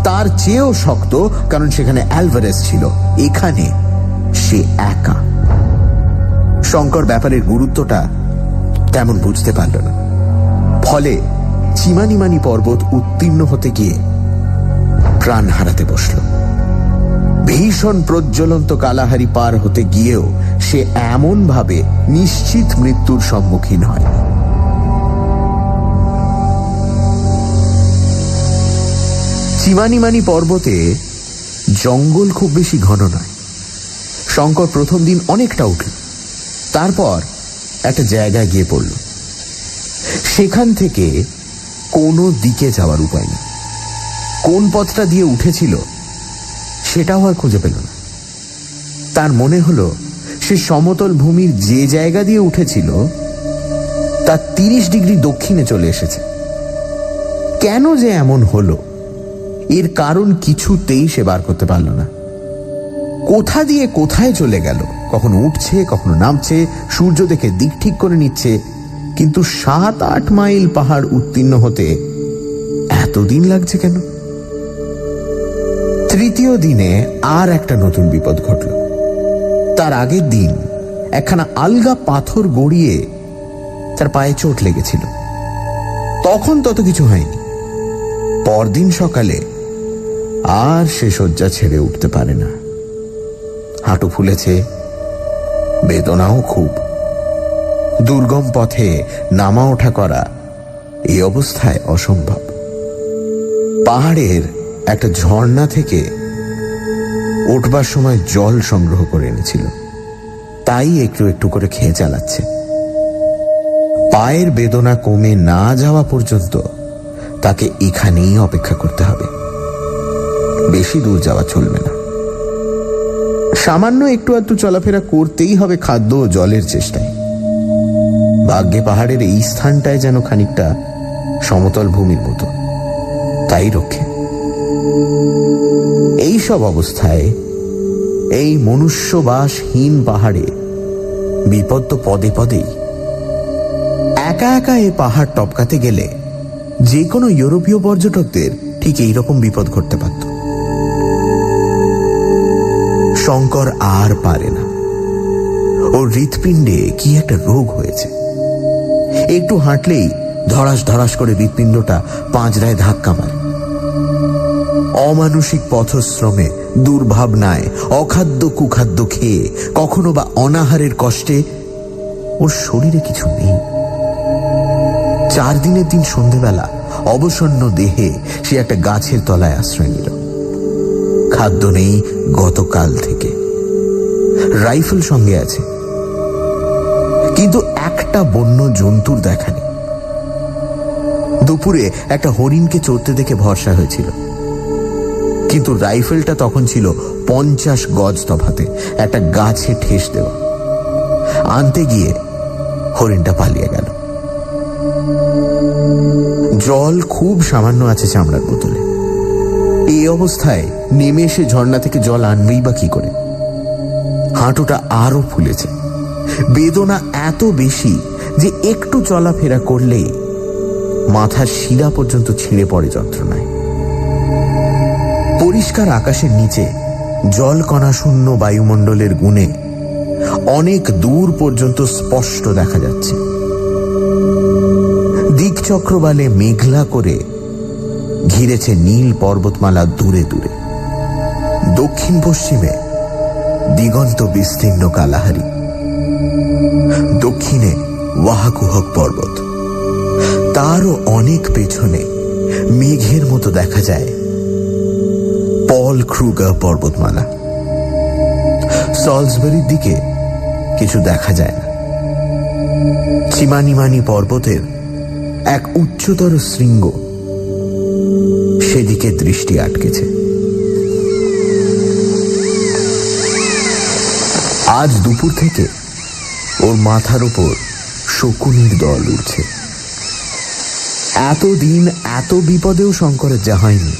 তার চেয়েও শক্ত, কারণ সেখানে অ্যালভারেজ ছিল। এখানে সে একা। শঙ্কর ব্যাপারের গুরুত্বটা তেমন বুঝতে পারল না। ফলে চিমানিমানি পর্বত উত্তীর্ণ হতে গিয়ে প্রাণ হারাতে বসল। ভীষণ প্রজ্বলন্ত কালাহারি পার হতে গিয়েও সে এমন ভাবে নিশ্চিত মৃত্যুর সম্মুখীন হয়। চিমানিমানি পর্বতে জঙ্গল খুব বেশি ঘন নয়। শঙ্কর প্রথম দিন অনেকটা উঠল, তারপর একটা জায়গায় গিয়ে পড়ল। সেখান থেকে কোনো দিকে যাওয়ার উপায় নেই। কোন পথটা দিয়ে উঠেছিল সেটাও আর খুঁজে পেল না। তার মনে হলো সে সমতল ভূমির যে জায়গা দিয়ে উঠেছিল তার 30 ডিগ্রি দক্ষিণে চলে এসেছে। কেন যে এমন হলো এর কারণ কিছুতেই সে বার করতে পারল না। কোথা দিয়ে কোথায় চলে গেল, কখনো উঠছে কখনো নামছে, সূর্য দেখে দিক ঠিক করে নিচ্ছে, কিন্তু 7-8 মাইল পাহাড় উত্তীর্ণ হতে এতদিন লাগছে কেন? তৃতীয় দিনে আর একটা নতুন বিপদ ঘটল। তার আগের দিন একখানা আলগা পাথর গড়িয়ে তার পায়ে চোট লেগেছিল। তখন তত কিছু হয়নি। পরদিন সকালে আর সে শয্যা ছেড়ে উঠতে পারে না। হাঁটু ফুলেছে, বেদনাও খুব। দুর্গম পথে নামা ওঠা করা এই অবস্থায় অসম্ভব। পাহাড়ের একটা ঝর্ণা থেকে উঠবার সময় জল সংগ্রহ করে এনেছিল, তাই একটু একটু করে খেয়ে চালাচ্ছে। পায়ের বেদনা কমে না যাওয়া পর্যন্ত তাকে এখানেই অপেক্ষা করতে হবে। বেশি দূর যাওয়া চলবে না। সামান্য একটু আধটু চলাফেরা করতেই হবে খাদ্য ও জলের চেষ্টায়। ভাগ্যে পাহাড়ের এই স্থানটায় যেন খানিকটা সমতল ভূমির মতো, তাই রক্ষে। এই সব অবস্থায় এই মনুষ্যবাসহীন পাহাড়ে বিপদ তো পদে পদেই। একা একা এ পাহাড় টপকাতে গেলে যে কোনো ইউরোপীয় পর্যটকদের ঠিক এইরকম বিপদ ঘটতে পারত। শঙ্কর আর পারে না। ওর হৃৎপিণ্ডে কি একটা রোগ হয়েছে। একটু হাঁটলেই ধড়াস ধড়াস করে হৃৎপিণ্ডটা পাঁজরায় ধাক্কা মারে। অমানসিক পথশ্রমে, দুর্ভাবনায়, অখাদ্য কুখাদ্য খেয়ে, কখনো বা অনাহারের কষ্টে ওর শরীরে কিছু নেই। 4 দিনের দিন সন্ধেবেলা অবসন্ন দেহে সে একটা গাছের তলায় আশ্রয় নিল। খাদ্য নেই গতকাল থেকে, রাইফেল সঙ্গে আছে, কিন্তু একটা বন্য জন্তুর দেখা নেই। দুপুরে একটা হরিণকে চড়তে দেখে ভরসা হয়েছিল, কিন্তু রাইফেলটা তখন ছিল 50 গজ তফাতে একটা গাছে ঠেস দেওয়া। আনতে গিয়ে হরিণটা পালিয়ে গেল। জল খুব সামান্য আছে চামড়ার বোতলে। এই অবস্থায় নেমে এসে ঝর্ণা থেকে জল আনবেই বা কি করে? হাঁটুটা আরো ফুলেছে। বেদনা এত বেশি যে একটু চলাফেরা করলেই মাথার শিরা পর্যন্ত ছিঁড়ে পড়ে যন্ত্রণায়। পরিষ্কার আকাশের নিচে জলকণা শূন্য বায়ুমণ্ডলের গুণে অনেক দূর পর্যন্ত স্পষ্ট দেখা যাচ্ছে। দিকচক্রবালে মেঘলা করে ঘিরেছে নীল পর্বতমালা দূরে দূরে। দক্ষিণ পশ্চিমে দিগন্ত বিস্তীর্ণ কালাহারি, দক্ষিণে ওয়াহাকুহক পর্বত, তারও অনেক পেছনে মেঘের মতো দেখা যায় পল ক্রুগার পর্বতমালা। সলসবেরির দিকে কিছু দেখা যায় না। চিমানিমানি পর্বতের এক উচ্চতর শৃঙ্গ সেদিকে দৃষ্টি আটকেছে। আজ দুপুর থেকে ওর মাথার উপর শকুনির দল উঠছে। এতদিন এত বিপদেও শঙ্করের যা হয়নি,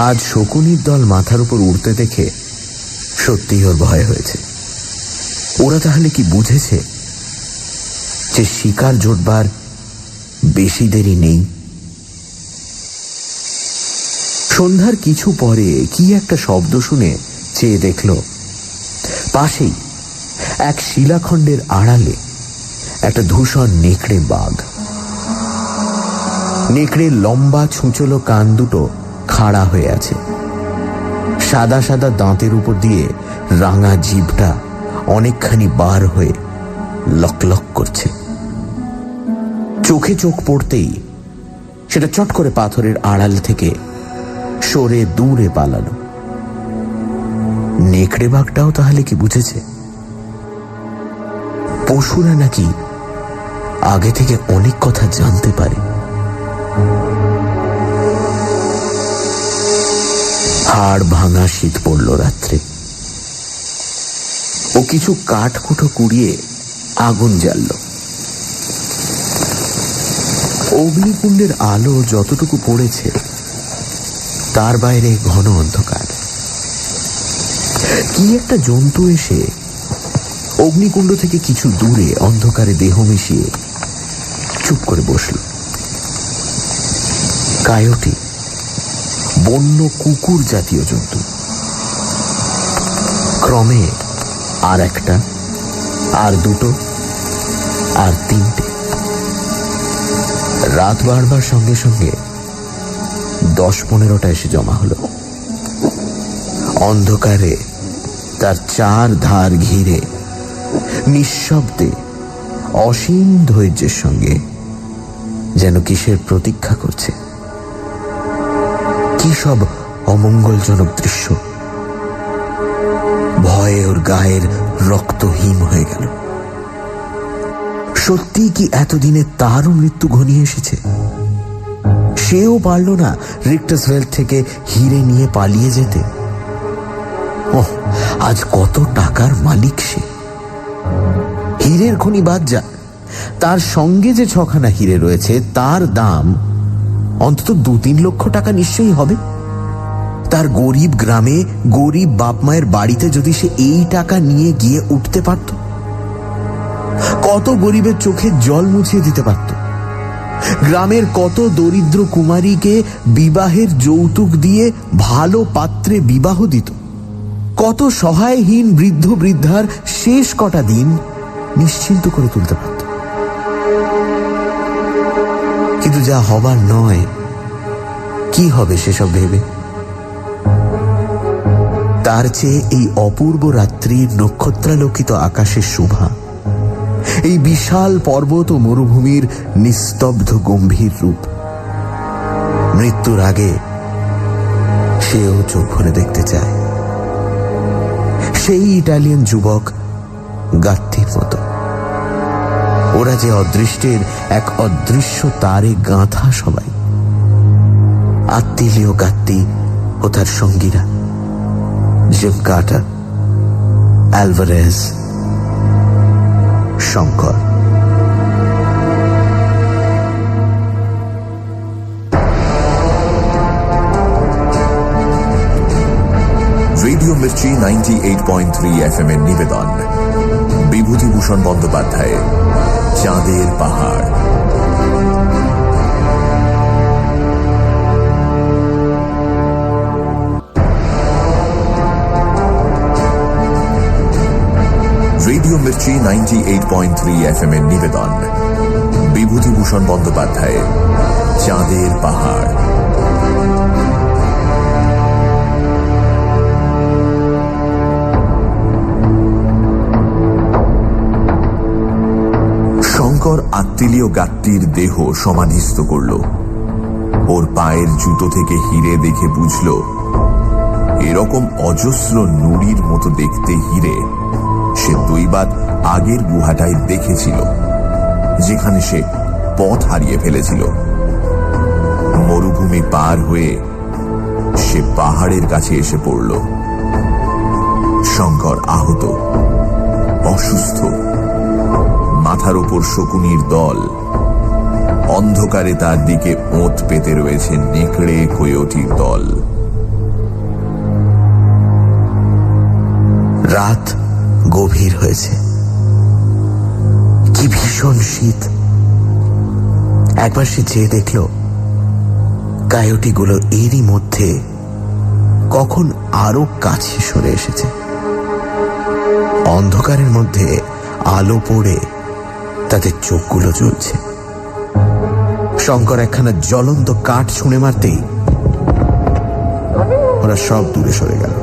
আজ শকুনির দল মাথার উপর উঠতে দেখে সত্যিই ওর ভয় হয়েছে। ওরা তাহলে কি বুঝেছে যে শিকার জোটবার বেশি দেরি নেই? সন্ধ্যার কিছু পরে কি একটা শব্দ শুনে চেয়ে দেখল পাশেই এক শিলাখণ্ডের আড়ালে একটা ধূসর নেকড়ে বাঘ। নেকড়ের লম্বা ছুঁচলো কান দুটো খাড়া হয়ে আছে। সাদা সাদা দাঁতের উপর দিয়ে রাঙা জিভটা অনেকখানি বার হয়ে লকলক করছে। চোখে চোখ পড়তেই সেটা চট করে পাথরের আড়াল থেকে সরে দূরে পালালো। নেকড়ে বাঘটাও তাহলে কি বুঝেছে পশুরা নাকি আগে থেকে অনেক কথা জানতে পারে? হাড় ভাঙা শীত পড়ল রাত্রে। ও কিছু কাঠকুটো কুড়িয়ে আগুন জ্বালল। অগ্নিকুণ্ডের আলো যতটুকু পড়েছে তার বাইরে ঘন অন্ধকার। কি একটা জন্তু এসে অগ্নিকুণ্ড থেকে কিছু দূরে অন্ধকারে দেহ মিশিয়ে চুপ করে বসল। কায়োটি, বন্য কুকুর জাতীয় জন্তু। ক্রমে আর একটা, আর দুটো, আর তিনটে। রাত বাড়বার সঙ্গে সঙ্গে 10-15টা এসে জমা হলো। অন্ধকারে তার চার ধার ঘিরে নিঃশব্দে অসীম ধৈর্যের সঙ্গে যেন কিসের প্রতীক্ষা করছে। কি সব অমঙ্গলজনক দৃশ্য! ভয়ে ওর গায়ের রক্ত হিম হয়ে গেল। সত্যি কি এতদিনে তারও মৃত্যু ঘনিয়ে এসেছে? সেও পারল না রিক্টাসভেল থেকে হিরে নিয়ে পালিয়ে যেতে। ওহ, আজ কত টাকার মালিক সে! হীরের খনি বাদ যা, তার সঙ্গে যে 6খানা হিরে রয়েছে তার দাম অন্তত 2-3 লক্ষ টাকা নিশ্চয়ই হবে। তার গরিব গ্রামে গরিব বাপ মায়ের বাড়িতে যদি সে এই টাকা নিয়ে গিয়ে উঠতে পারত, কত গরিবের চোখে জল মুছিয়ে দিতে পারত। গ্রামের কত দরিদ্র কুমারীকে বিবাহের যৌতুক দিয়ে ভালো পাত্রে বিবাহ দিত। কত সহায়হীন বৃদ্ধ বৃদ্ধার শেষ কটা দিন নিশ্চিন্ত করে তুলতে পারত। কিন্তু যা হবার নয়, কি হবে সেসব ভেবে? তার চেয়ে এই অপূর্ব রাত্রির নক্ষত্রালোকিত আকাশের শোভা, এই বিশাল পর্বত ও মরুভূমির নিস্তব্ধ গম্ভীর রূপ, মৃত্যুর আগে সেও চোখ ভরে দেখতে চায়। সেই ইটালিয়ান যুবক গাত্তির মতো ওরা যে অদৃষ্টের এক অদৃশ্য তারে গাঁথা সবাই, আত্মিলীয় গাত্তি ও তার সঙ্গীরা, gym Carter, Alvarez, Shankar. Radio Mirchi 98.3 FM এর নিবেদন বিভূতিভূষণ বন্দ্যোপাধ্যায়ের চাঁদের পাহাড়। রেডিও মির্চি 98.3 FM এর নিবেদন বিভূতিভূষণ বন্দ্যোপাধ্যায়ের চাঁদের পাহাড়। শঙ্কর আত্মিলীয় গাত্তির দেহ সমাধিস্থ করল। ওর পায়ের জুতো থেকে হিরে দেখে বুঝল এরকম অজস্র নুড়ির মতো দেখতে হিরে সে দৈবাত আগের গুহাটায় দেখেছিল, যেখানে সে পথ হারিয়ে ফেলেছিল। মরুভূমি পার হয়ে সে পাহাড়ের কাছে এসে পড়ল। শঙ্কর আহত, অসুস্থ, মাথার ওপর শকুনির দল, অন্ধকারে তার দিকে ওঁত পেতে রয়েছে নেকড়ে কোয়োটির দল। রাত গভীর হয়েছে, কি ভীষণ শীত। একবার সে চেয়ে দেখল কায়োটিগুলো এরই মধ্যে কখন আরো কাছে সরে এসেছে। অন্ধকারের মধ্যে আলো পড়ে তাদের চোখগুলো জ্বলছে। শঙ্কর একখানা জ্বলন্ত কাঠ ছুঁড়ে মারতেই ওরা সব দূরে সরে গেল।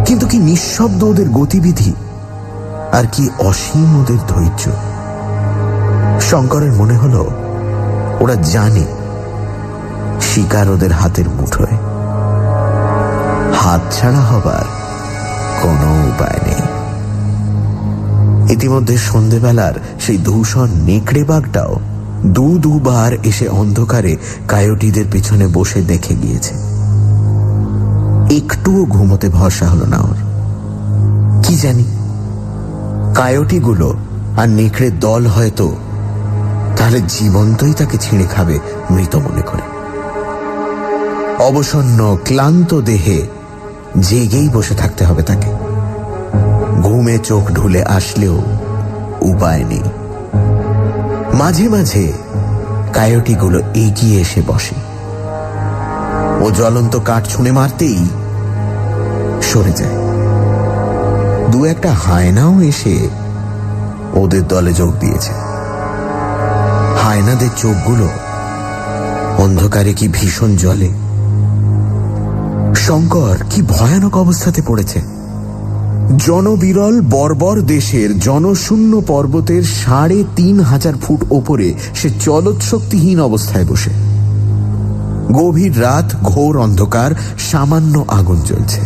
কিন্তু কি নিঃশব্দ ওদের গতিবিধি, আর কি অসীম ওদের ধৈর্য। শঙ্করের মনে হলো ওরা জানে শিকার ওদের হাতের মুঠোয়, হাত ছাড়া হবার কোনো উপায় নেই। ইতিমধ্যে সন্ধেবেলার সেই ধূসর নেকড়ে বাঘটাও দুবার এসে অন্ধকারে কায়োটিদের পিছনে বসে দেখে গিয়েছে। একটুও ঘুমোতে ভরসা হলো না ওর। কি জানি কায়োটিগুলো আর নেকড়ের দল হয়তো তাহলে জীবন্তই তাকে ছিঁড়ে খাবে মৃত মনে করে। অবসন্ন ক্লান্ত দেহে জেগেই বসে থাকতে হবে তাকে। ঘুমে চোখ ঢুলে আসলেও উপায় নেই। মাঝে মাঝে কায়োটিগুলো এগিয়ে এসে বসে। ও জ্বলন্ত কাঠ ছুঁড়ে মারতেই সরে যায়। দু একটা হায়নাও এসে ওদের দলে যোগ দিয়েছে। হায়নাদের চোখগুলো অন্ধকারে কি ভীষণ জ্বলে। শঙ্কর কি ভয়ানক অবস্থাতে পড়েছে। জনবিরল বর্বর দেশের জনশূন্য পর্বতের ৩৫০০ ফুট ওপরে সে চলৎশক্তিহীন অবস্থায় বসে। গভীর রাত, ঘোর অন্ধকার, সামান্য আগুন জ্বলছে।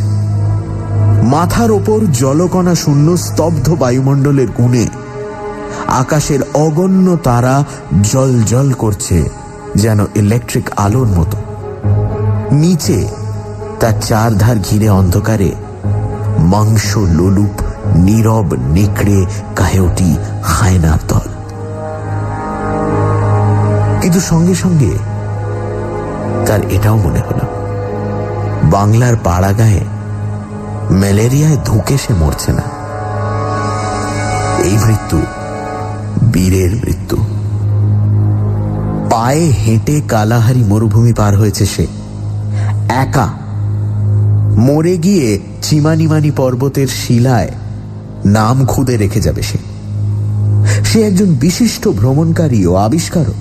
মাথার ওপর জলকণা শূন্য স্তব্ধ বায়ুমণ্ডলের গুণে আকাশের অগণ্য তারা জল জল করছে যেন ইলেকট্রিক আলোর মতো। নিচে তার চারধার ঘিরে অন্ধকারে মাংস লোলুপ নীরব নেকড়ে কায়োটি হায়নার দল। কিন্তু সঙ্গে সঙ্গে তার এটাও মনে হলো বাংলার পাড়া গায়ে ম্যালেরিয়ায় ধুকে সে মরছে না। এই মৃত্যু বীরের মৃত্যু। পায়ে হেঁটে কালাহারি মরুভূমি পার হয়েছে সে একা। মরে গিয়ে চিমানিমানি পর্বতের শিলায় নাম খুদে রেখে যাবে সে। সে একজন বিশিষ্ট ভ্রমণকারী ও আবিষ্কারক।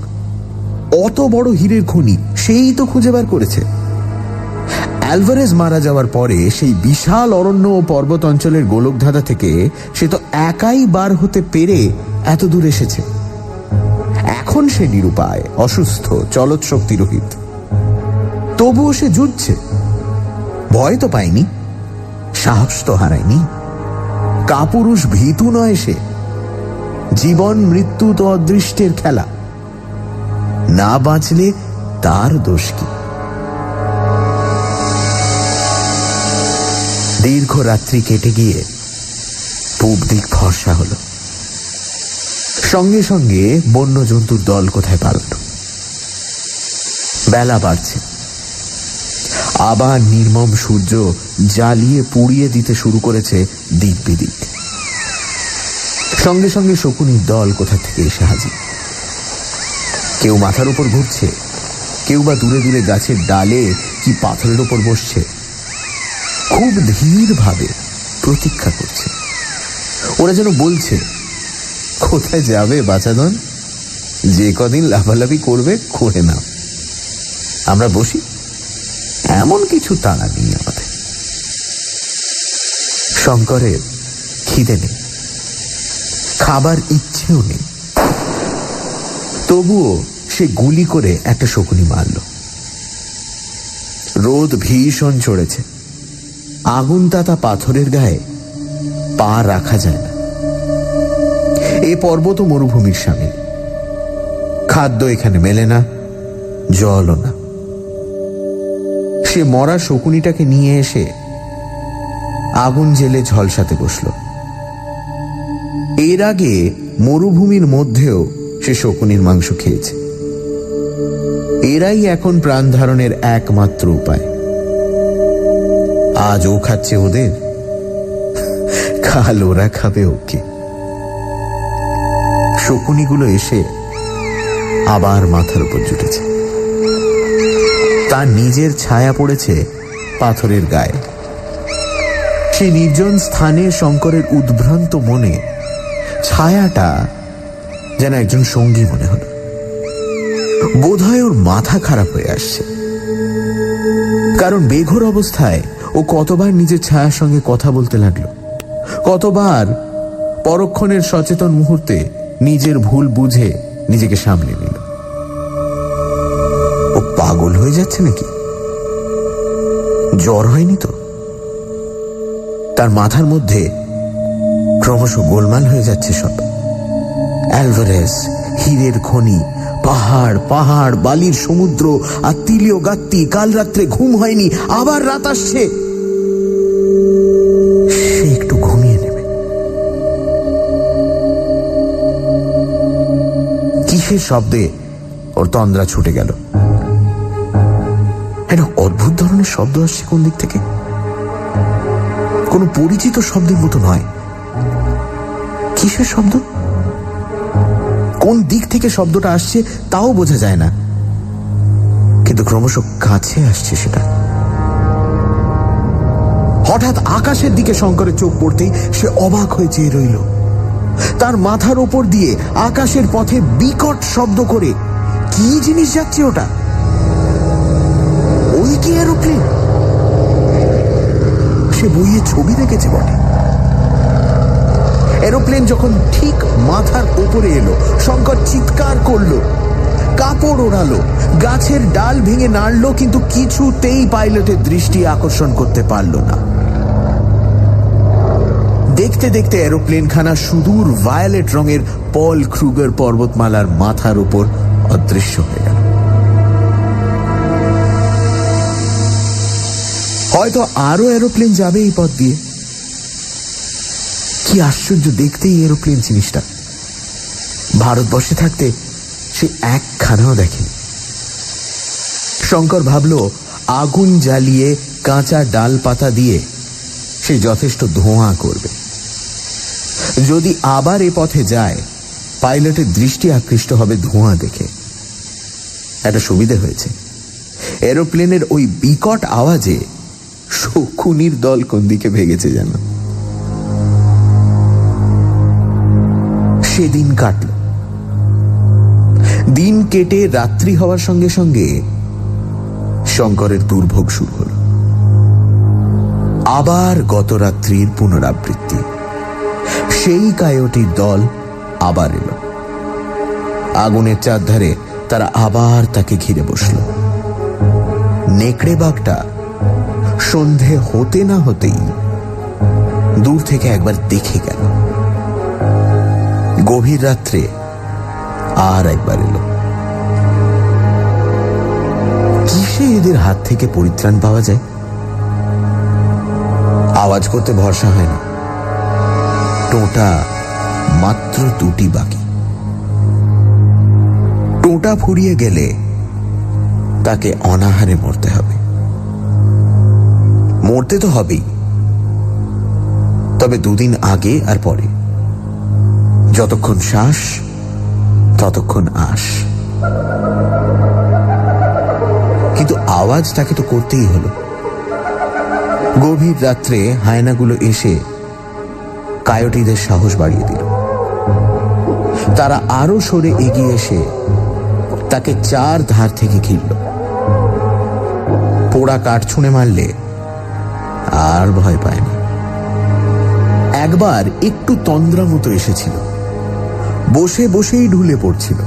অত বড় হীরের খনি সেই তো খুঁজে বার করেছে। অ্যালভারেজ মারা যাওয়ার পরে সেই বিশাল অরণ্য ও পর্বত অঞ্চলের গোলকধাঁধা থেকে সে তো একাই বার হতে পেরে এত দূর এসেছে। এখন সে নিরুপায়, অসুস্থ, চলৎ শক্তিরহিত। তবুও সে যুদ্ধছে। ভয় তো পায়নি, সাহস তো হারায়নি। কাপুরুষ ভীতু নয় সে। জীবন মৃত্যু তো অদৃষ্টের খেলা, না বাঁচলে তার দোষ কি? দীর্ঘ রাত্রি কেটে গিয়ে পূব দিক ফর্সা হলো। সঙ্গে সঙ্গে বন্য জন্তুর দল কোথায় পালাল। বেলা বাড়ছে, আবার নির্মম সূর্য জ্বালিয়ে পুড়িয়ে দিতে শুরু করেছে দিক বিদিক। সঙ্গে সঙ্গে শকুনির দল কোথা থেকে এসে হাজির। কেউ মাথার উপর ঘুরছে, কেউ বা দূরে দূরে গাছের ডালে কি পাথরের উপর বসছে, খুব ধীর ভাবে প্রতীক্ষা করছে। ওরা যেন বলছে, কোথায় যাবে বাছাধন, যে কদিন লাফালাফি করবে করে নাও, আমরা বসি, এমন কিছু তাড়া নেই আমাদের। শঙ্করের খিদে নেই, খাবার ইচ্ছেও নেই, তবুও সে গুলি করে একটা শকুনি মারল। রোদ ভীষণ চড়েছে, আগুন তাতা পাথরের গায়ে পা রাখা যায় না। এ পর্বত মরুভূমির সামিল, খাদ্য এখানে মেলে না, জলও না। সে মরা শকুনিটাকে নিয়ে এসে আগুন জেলে ঝলসাতে বসল। এর আগে মরুভূমির মধ্যেও সে শকুনির মাংস খেয়েছে। এরাই এখন প্রাণ ধারণের একমাত্র উপায়। আজ ও খাচ্ছে ওদের, কাল ওরা খাবে ওকে। শকুনিগুলো এসে আবার মাথার উপর জুটেছে। তার নিজের ছায়া পড়েছে পাথরের গায়ে। সেই নির্জন স্থানে শঙ্করের উদ্ভ্রান্ত মনে ছায়াটা যেন একজন সঙ্গী মনে হল। বোধহয় ওর মাথা খারাপ হয়ে আসছে, কারণ বেঘোর অবস্থায় ও কতবার নিজের ছায়ার সঙ্গে কথা বলতে লাগলো, কতবার পরক্ষণের সচেতন মুহূর্তে নিজের ভুল বুঝে নিজেকে সামলে নিল। ও পাগল হয়ে যাচ্ছে নাকি? জ্বর হয়নি তো? তার মাথার মধ্যে ক্রমশ গোলমাল হয়ে যাচ্ছে সব। অ্যালভারেজ, হীরের খনি, পাহাড় পাহাড়, বালির সমুদ্র আর তিলীয় গাত্তি। কাল রাত্রে ঘুম হয়নি, আবার রাত আসছে। সে একটু ঘুমিয়ে নেবে। কিসের শব্দে ওর তন্দ্রা ছুটে গেল। একটা অদ্ভুত ধরনের শব্দ আসছে কোন দিক থেকে, কোনো পরিচিত শব্দের মতো নয়। কিসের শব্দ? কোন দিক থেকে শব্দটা আসছে তাও বোঝা যায় না, কিন্তু ক্রমশ কাছে আসছে সেটা। হঠাৎ আকাশের দিকে শঙ্করের চোখ পড়তেই সে অবাক হয়ে চেয়ে রইল। তার মাথার ওপর দিয়ে আকাশের পথে বিকট শব্দ করে কি জিনিস যাচ্ছে ওটা? ওই কি এরোপ্লেন? সে বইয়ে ছবি দেখেছে বটে। এরোপ্লেন যখন ঠিক মাথার উপরে এলো, শঙ্কর চিৎকার করলো, কাপড় ওড়ালো, গাছের ডাল ভেঙে নাড়লো, কিন্তু কিছুতেই পাইলটের দৃষ্টি আকর্ষণ করতে পারল না। দেখতে দেখতে এরোপ্লেনখানা সুদূর ভায়োলেট রঙের পল ক্রুগার পর্বতমালার মাথার উপর অদৃশ্য হয়ে গেল। হয়তো আরো এরোপ্লেন যাবে এই পথ দিয়ে। কি আশ্চর্য দেখতে এই এরোপ্লেন জিনিসটা। ভারতবর্ষে থাকতে সে একখানাও দেখেনি। শঙ্কর ভাবল, আগুন জ্বালিয়ে কাঁচা ডাল পাতা দিয়ে সে যথেষ্ট ধোঁয়া করবে। যদি আবার এ পথে যায়, পাইলটের দৃষ্টি আকৃষ্ট হবে ধোঁয়া দেখে। একটা সুবিধে হয়েছে, এরোপ্লেনের ওই বিকট আওয়াজে শকুনির দল কোন দিকে ভেগেছে যেন। সেদিন কাটল। দিন কেটে রাত্রি হওয়ার সঙ্গে সঙ্গে শঙ্করের দুর্ভোগ শুরু হল। আবার গত রাত্রির পুনরাবৃত্তি। সেই কায়োটির দল আবার এলো। আগুনের চারধারে তারা আবার তাকে ঘিরে বসল। নেকড়ে বাঘটা সন্ধে হতে না হতেই দূর থেকে একবার দেখে গেল। গভীর রাত্রে আর একবার এলো। কিসে এদের হাত থেকে পরিত্রাণ পাওয়া যায়? আওয়াজ করতে ভরসা হয় না। টোটা মাত্র 2টি বাকি। টোটা ফুরিয়ে গেলে তাকে অনাহারে মরতে হবে। মরতে তো হবেই, তবে 2 দিন আগে আর পরে। যতক্ষণ শ্বাস ততক্ষণ আশ। কিন্তু আওয়াজ তাকে তো করতেই হলো। গভীর রাত্রে হায়নাগুলো এসে কায়োটিদের সাহস বাড়িয়ে দিল। তারা আরো সরে এগিয়ে এসে তাকে 4 ধার থেকে ঘিরল। পোড়া কাঠ ছুঁড়ে মারলে আর ভয় পায় না। একবার একটু তন্দ্রা মতো এসেছিল, বসে বসেই ঢুলে পড়ছিল।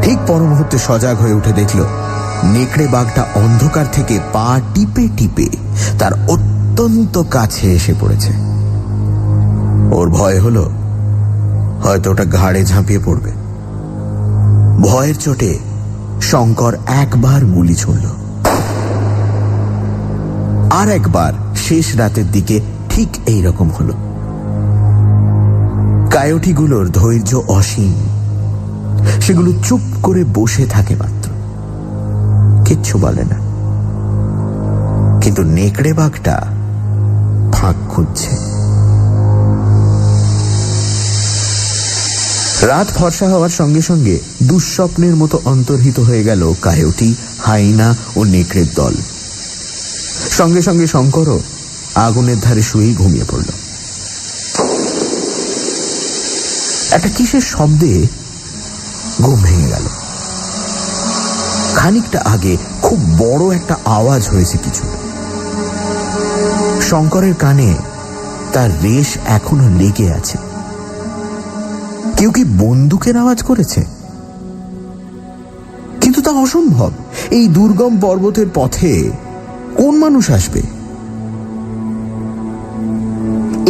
ঠিক পর মুহূর্তে সজাগ হয়ে উঠে দেখল নেকড়ে বাঘটা অন্ধকার থেকে পা টিপে টিপে তার অত্যন্ত কাছে এসে পড়েছে। ওর ভয় হলো হয়তো ওটা ঘাড়ে ঝাঁপিয়ে পড়বে। ভয়ের চোটে শঙ্কর একবার গুলি ছুড়ল। আর একবার শেষ রাতের দিকে ঠিক এই রকম হলো। কায়োটিগুলোর ধৈর্য অসীম। সেগুলো চুপ করে বসে থাকে মাত্র, কিচ্ছু বলে না। কিন্তু নেকড়ে বাঘটা ফাঁক খুঁজছে। রাত ফর্সা হওয়ার সঙ্গে সঙ্গে দুঃস্বপ্নের মতো অন্তর্হিত হয়ে গেল কায়োটি, হাইনা ও নেকড়ের দল। সঙ্গে সঙ্গে শঙ্করও আগুনের ধারে শুয়েই ঘুমিয়ে পড়ল। একটা কিসের শব্দে ঘুম ভেঙে গেল। খানিকটা আগে খুব বড় একটা আওয়াজ হয়েছে কিছু। শঙ্করের কানে তার রেশ এখনো লেগে আছে। কেউ কি বন্দুকের আওয়াজ করেছে? কিন্তু তা অসম্ভব। এই দুর্গম পর্বতের পথে কোন মানুষ আসবে?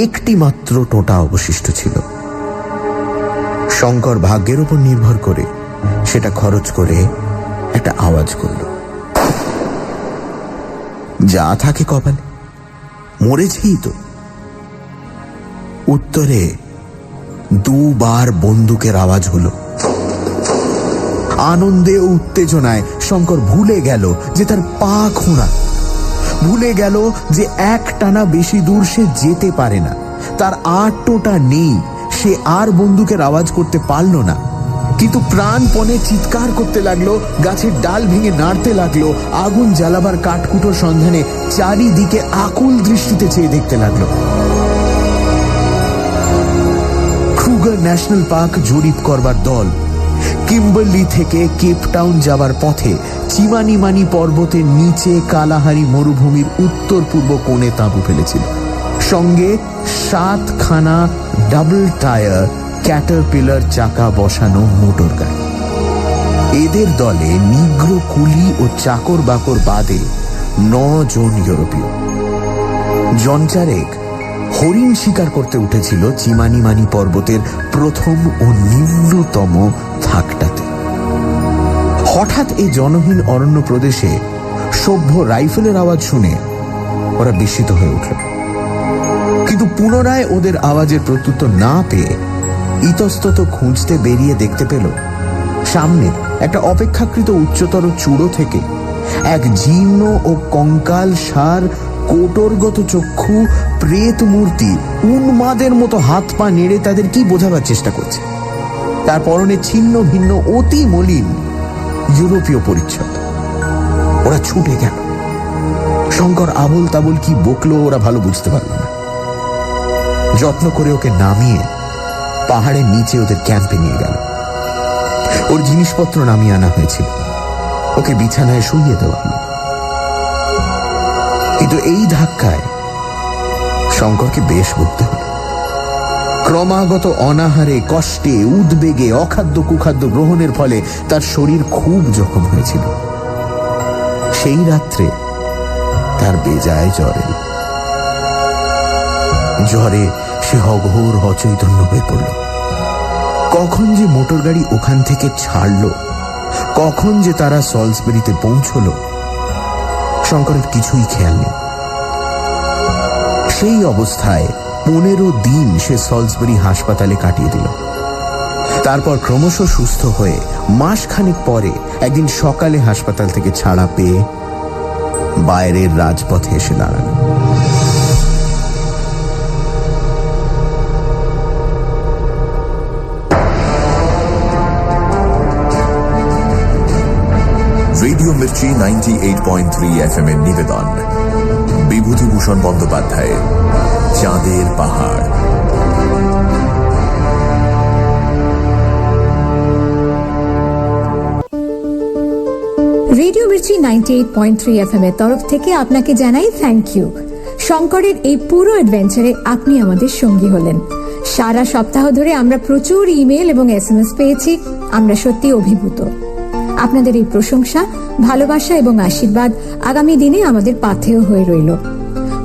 একটি মাত্র টোটা অবশিষ্ট ছিল। শঙ্কর ভাগ্যের উপর নির্ভর করে সেটা খরচ করে একটা আওয়াজ করল। যা থাকে কপালে, মরেছেই তো। উত্তরে 2 বার বন্দুকের আওয়াজ হলো। আনন্দে ও উত্তেজনায় শঙ্কর ভুলে গেল যে তার পা খোঁড়া, ভুলে গেল যে একটানা বেশি দূর সে যেতে পারে না। তার আর টোটা নেই, সে আর বন্দুকের আওয়াজ করতে পারল না। কিন্তু প্রাণপণে চিৎকার করতে লাগলো, গাছের ডাল ভেঙে নাড়তে লাগলো, আগুন জ্বালাবার কাঠকুটোর সন্ধানে চারিদিকে আকুল দৃষ্টিতে চেয়ে দেখতে লাগলো। ক্রুগার ন্যাশনাল পার্ক জরিপ করবার দল কিম্বারলি থেকে কেপ টাউন যাবার পথে চিমানিমানি পর্বতের নিচে কালাহারি মরুভূমির উত্তর পূর্ব কোণে তাঁবু ফেলেছিল। সঙ্গে 7খানা ডাবল টায়ার ক্যাটারপিলার চাকা বসানো মোটর গাড়ি। এদের দলে নিগ্র কুলি ও চাকর বাকর বাদে 9 জন ইউরোপীয়। জনচারেক হরিণ শিকার করতে উঠেছিল চিমানিমানি পর্বতের প্রথম ও নিম্নতম থাকটাতে। হঠাৎ এই জনহীন অরণ্য প্রদেশে সভ্য রাইফেলের আওয়াজ শুনে ওরা বিস্মিত হয়ে উঠল। কিন্তু পুনরায় ওদের আওয়াজের প্রত্যুত্তর না পেয়ে ইতস্তত খুঁজতে বেরিয়ে দেখতে পেল সামনে একটা অপেক্ষাকৃত উচ্চতর চূড়ো থেকে এক জীর্ণ ও কঙ্কাল সার কোটরগত চক্ষু প্রেত মূর্তি উন্মাদের মতো হাত পা নেড়ে তাদের কি বোঝাবার চেষ্টা করছে। তার পরনে ছিন্ন ভিন্ন অতি মলিন ইউরোপীয় পরিচ্ছদ। ওরা ছুটে গেল। শঙ্কর আবল তাবল কি বকলো ওরা ভালো বুঝতে পারল না। যত্ন করে ওকে নামিয়ে পাহাড়ের নিচে ওদের ক্যাম্পে নিয়ে গেল। ওর জিনিসপত্র নামিয়ে আনা হয়েছিল, ওকে বিছানায় শুইয়ে দেওয়া হলো। কিন্তু এই ধাক্কায় শঙ্করকে বেশ ভুগতে হল। ক্রমাগত অনাহারে, কষ্টে, উদ্বেগে, অখাদ্য কুখাদ্য গ্রহণের ফলে তার শরীর খুব জখম হয়েছিল। সেই রাত্রে তার বেজায় জ্বর এল। জ্বরে সে অঘোর অচৈতন্য হয়ে পড়ল। কখন যে মোটর গাড়ি ওখান থেকে ছাড়লো, কখন যে তারা সলসবেরিতে পৌঁছলো, শঙ্করের কিছুই খেয়াল নেই। সেই অবস্থায় 15 দিন সে সলসবেরি হাসপাতালে কাটিয়ে দিল। তারপর ক্রমশ সুস্থ হয়ে মাসখানেক পরে একদিন সকালে হাসপাতাল থেকে ছাড়া পেয়ে বাইরের রাজপথে এসে দাঁড়াল। রেডিও মির্চি 98.3 FM এর নিবেদন বিভূতিভূষণ বন্দ্যোপাধ্যায়ের চাঁদের পাহাড়। রেডিও মির্চি 98.3 FM এর তরফ থেকে আপনাকে জানাই থ্যাংক ইউ। শঙ্করের এই পুরো অ্যাডভেঞ্চারে আপনি আমাদের সঙ্গী হলেন। সারা সপ্তাহ ধরে আমরা প্রচুর ইমেল এবং SMS পেয়েছি। আমরা সত্যি অভিভূত। আপনাদের এই প্রশংসা, ভালোবাসা এবং আশীর্বাদ আগামী দিনে আমাদের পাথেয় হয়ে রইল।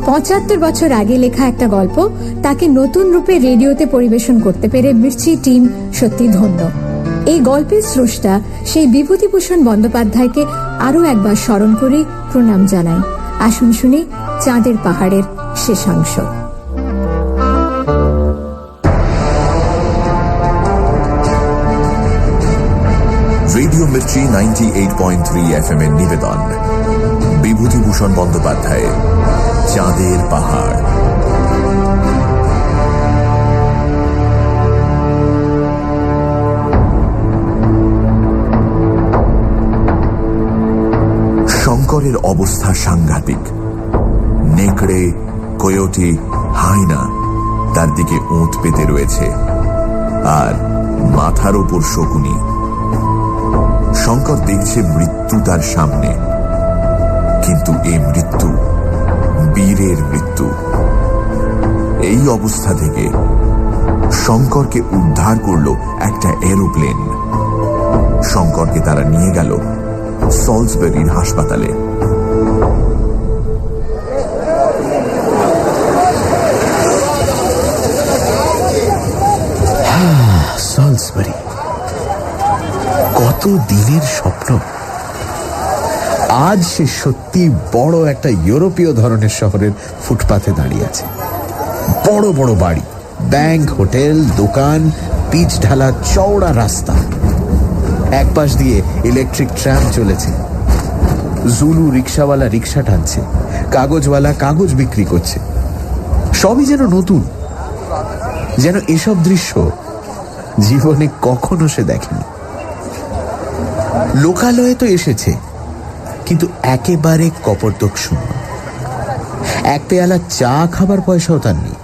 75 বছর আগে লেখা একটা গল্প, তাকে নতুন রূপে রেডিওতে পরিবেশন করতে পেরে মির্চি টিম সত্যি ধন্য। এই গল্পের স্রষ্টা সেই বিভূতিভূষণ বন্দ্যোপাধ্যায়কে আরো একবার স্মরণ করে প্রণাম জানাই। আসুন শুনি চাঁদের পাহাড়ের শেষাংশ। রেডিও মির্চি 98.3 FM এর নিবেদন বিভূতিভূষণ বন্দ্যোপাধ্যায়ের চাঁদের পাহাড়। শঙ্করের অবস্থা সাংঘাতিক। নেকড়ে, কোয়োটি, হায়না তার দিকে ওঁত পেতে রয়েছে, আর মাথার ওপর শকুনি। শঙ্কর দেখছে মৃত্যু তার সামনে, কিন্তু এই মৃত্যু বীরের মৃত্যু। এই অবস্থা থেকে শঙ্করকে উদ্ধার করল একটা এরোপ্লেন। শঙ্করকে তারা নিয়ে গেল সলসবেরির হাসপাতালে। সলসবেরি, কত দিনের স্বপ্ন। আজ সে সত্যি বড় একটা ইউরোপীয় ধরনের শহরের ফুটপাথে দাঁড়িয়ে আছে। বড় বড় বাড়ি, ব্যাংক, হোটেল, দোকান, পিচ ঢালা চওড়া রাস্তা। এক পাশ দিয়ে ইলেকট্রিক ট্রাম চলেছে। জুলু রিক্সাওয়ালা রিক্সা টানছে, কাগজওয়ালা কাগজ বিক্রি করছে। সবই যেন নতুন, যেন এসব দৃশ্য জীবনে কখনো সে দেখেনি। লোকালয়ে তো এসেছে, কিন্তু একেবারে কপর্দক শূন্য। এক পেয়ালা চা খাবার পয়সাও তার নেই।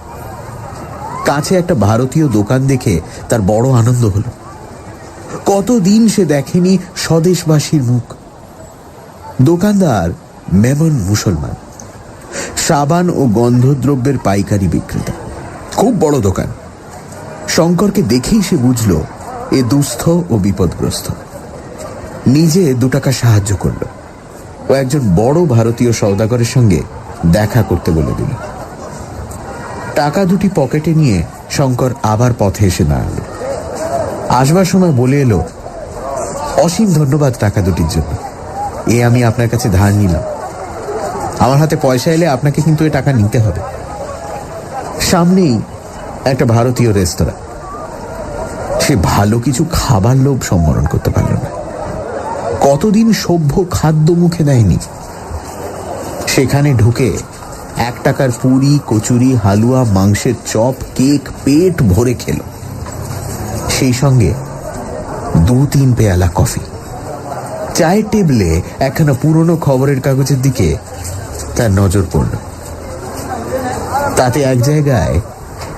কাছে একটা ভারতীয় দোকান দেখে তার বড় আনন্দ হলো। কতদিন সে দেখেনি স্বদেশবাসীর মুখ। দোকানদার মেমন মুসলমান, সাবান ও গন্ধদ্রব্যের পাইকারি বিক্রেতা। খুব বড় দোকান। শঙ্করকে দেখেই সে বুঝল এ দুস্থ ও বিপদগ্রস্ত। নিজে 2 টাকা সাহায্য করল ও একজন বড় ভারতীয় সওদাগরের সঙ্গে দেখা করতে বলে দিল। টাকা দুটি পকেটে নিয়ে শঙ্কর আবার পথে এসে দাঁড়াল। আসবার সময় বলে এলো, অসীম ধন্যবাদ টাকা দুটির জন্য। এ আমি আপনার কাছে ধার নিলাম। আমার হাতে পয়সা এলে আপনাকে কিন্তু এ টাকা নিতে হবে। সামনেই একটা ভারতীয় রেস্তোরাঁ। সে ভালো কিছু খাবার লোভ সম্বরণ করতে পারল না। কতদিন সভ্য খাদ্য মুখে দেয়নি। সেখানে ঢুকে 1 টাকার পুরি, কচুরি, হালুয়া, মাংসের চপ, কেক পেট ভরে খেল। সেই সঙ্গে 2-3 পেয়ালা কফি। চায়ের টেবিলে একখানা পুরনো খবরের কাগজের দিকে তার নজর পড়ল। তাতে এক জায়গায়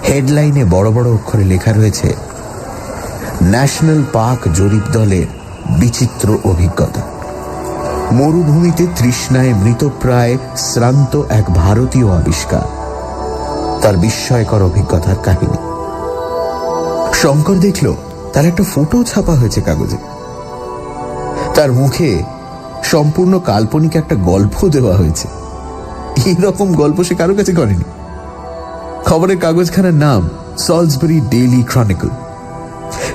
হেডলাইনে বড় বড় অক্ষরে লেখা রয়েছে, ন্যাশনাল পার্ক জরিপ দলের বিচিত্র অভিজ্ঞতা। মরুভূমিতে তৃষ্ণায় মৃতপ্রায় শ্রান্ত এক ভারতীয় আবিষ্কার, তার বিস্ময়কর অভিজ্ঞতার কাহিনী। শঙ্কর দেখল তার একটা ফটো ছাপা হয়েছে কাগজে। তার মুখে সম্পূর্ণ কাল্পনিক একটা গল্প দেওয়া হয়েছে। এইরকম গল্প সে কারো কাছে করেনি। খবরের কাগজখানার নাম সলসবেরি ডেইলি ক্রনিকল।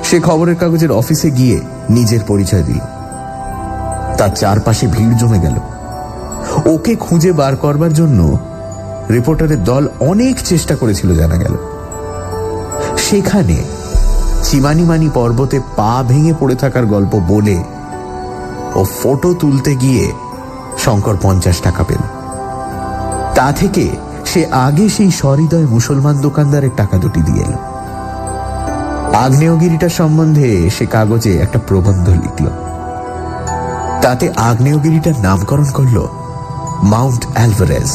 সে খবরের কাগজের অফিসে গিয়ে নিজের পরিচয় দিল। তার চারপাশে ভিড় জমে গেল। ওকে খুঁজে বার করবার জন্য রিপোর্টারের দল অনেক চেষ্টা করেছিল জানা গেল। সেখানে চিমানিমানি পর্বতে পা ভেঙে পড়ে থাকার গল্প বলে ও ফটো তুলতে গিয়ে শঙ্কর 50 টাকা পেল। তা থেকে সে আগে সেই সহৃদয় মুসলমান দোকানদারের টাকা দুটি দিয়ে এলো। আগ্নেয়গিরিটার সম্বন্ধে সে কাগজে একটা প্রবন্ধ লিখল। তাতে আগ্নেয়গিরিটার নামকরণ করল মাউন্ট অ্যালভারেজ।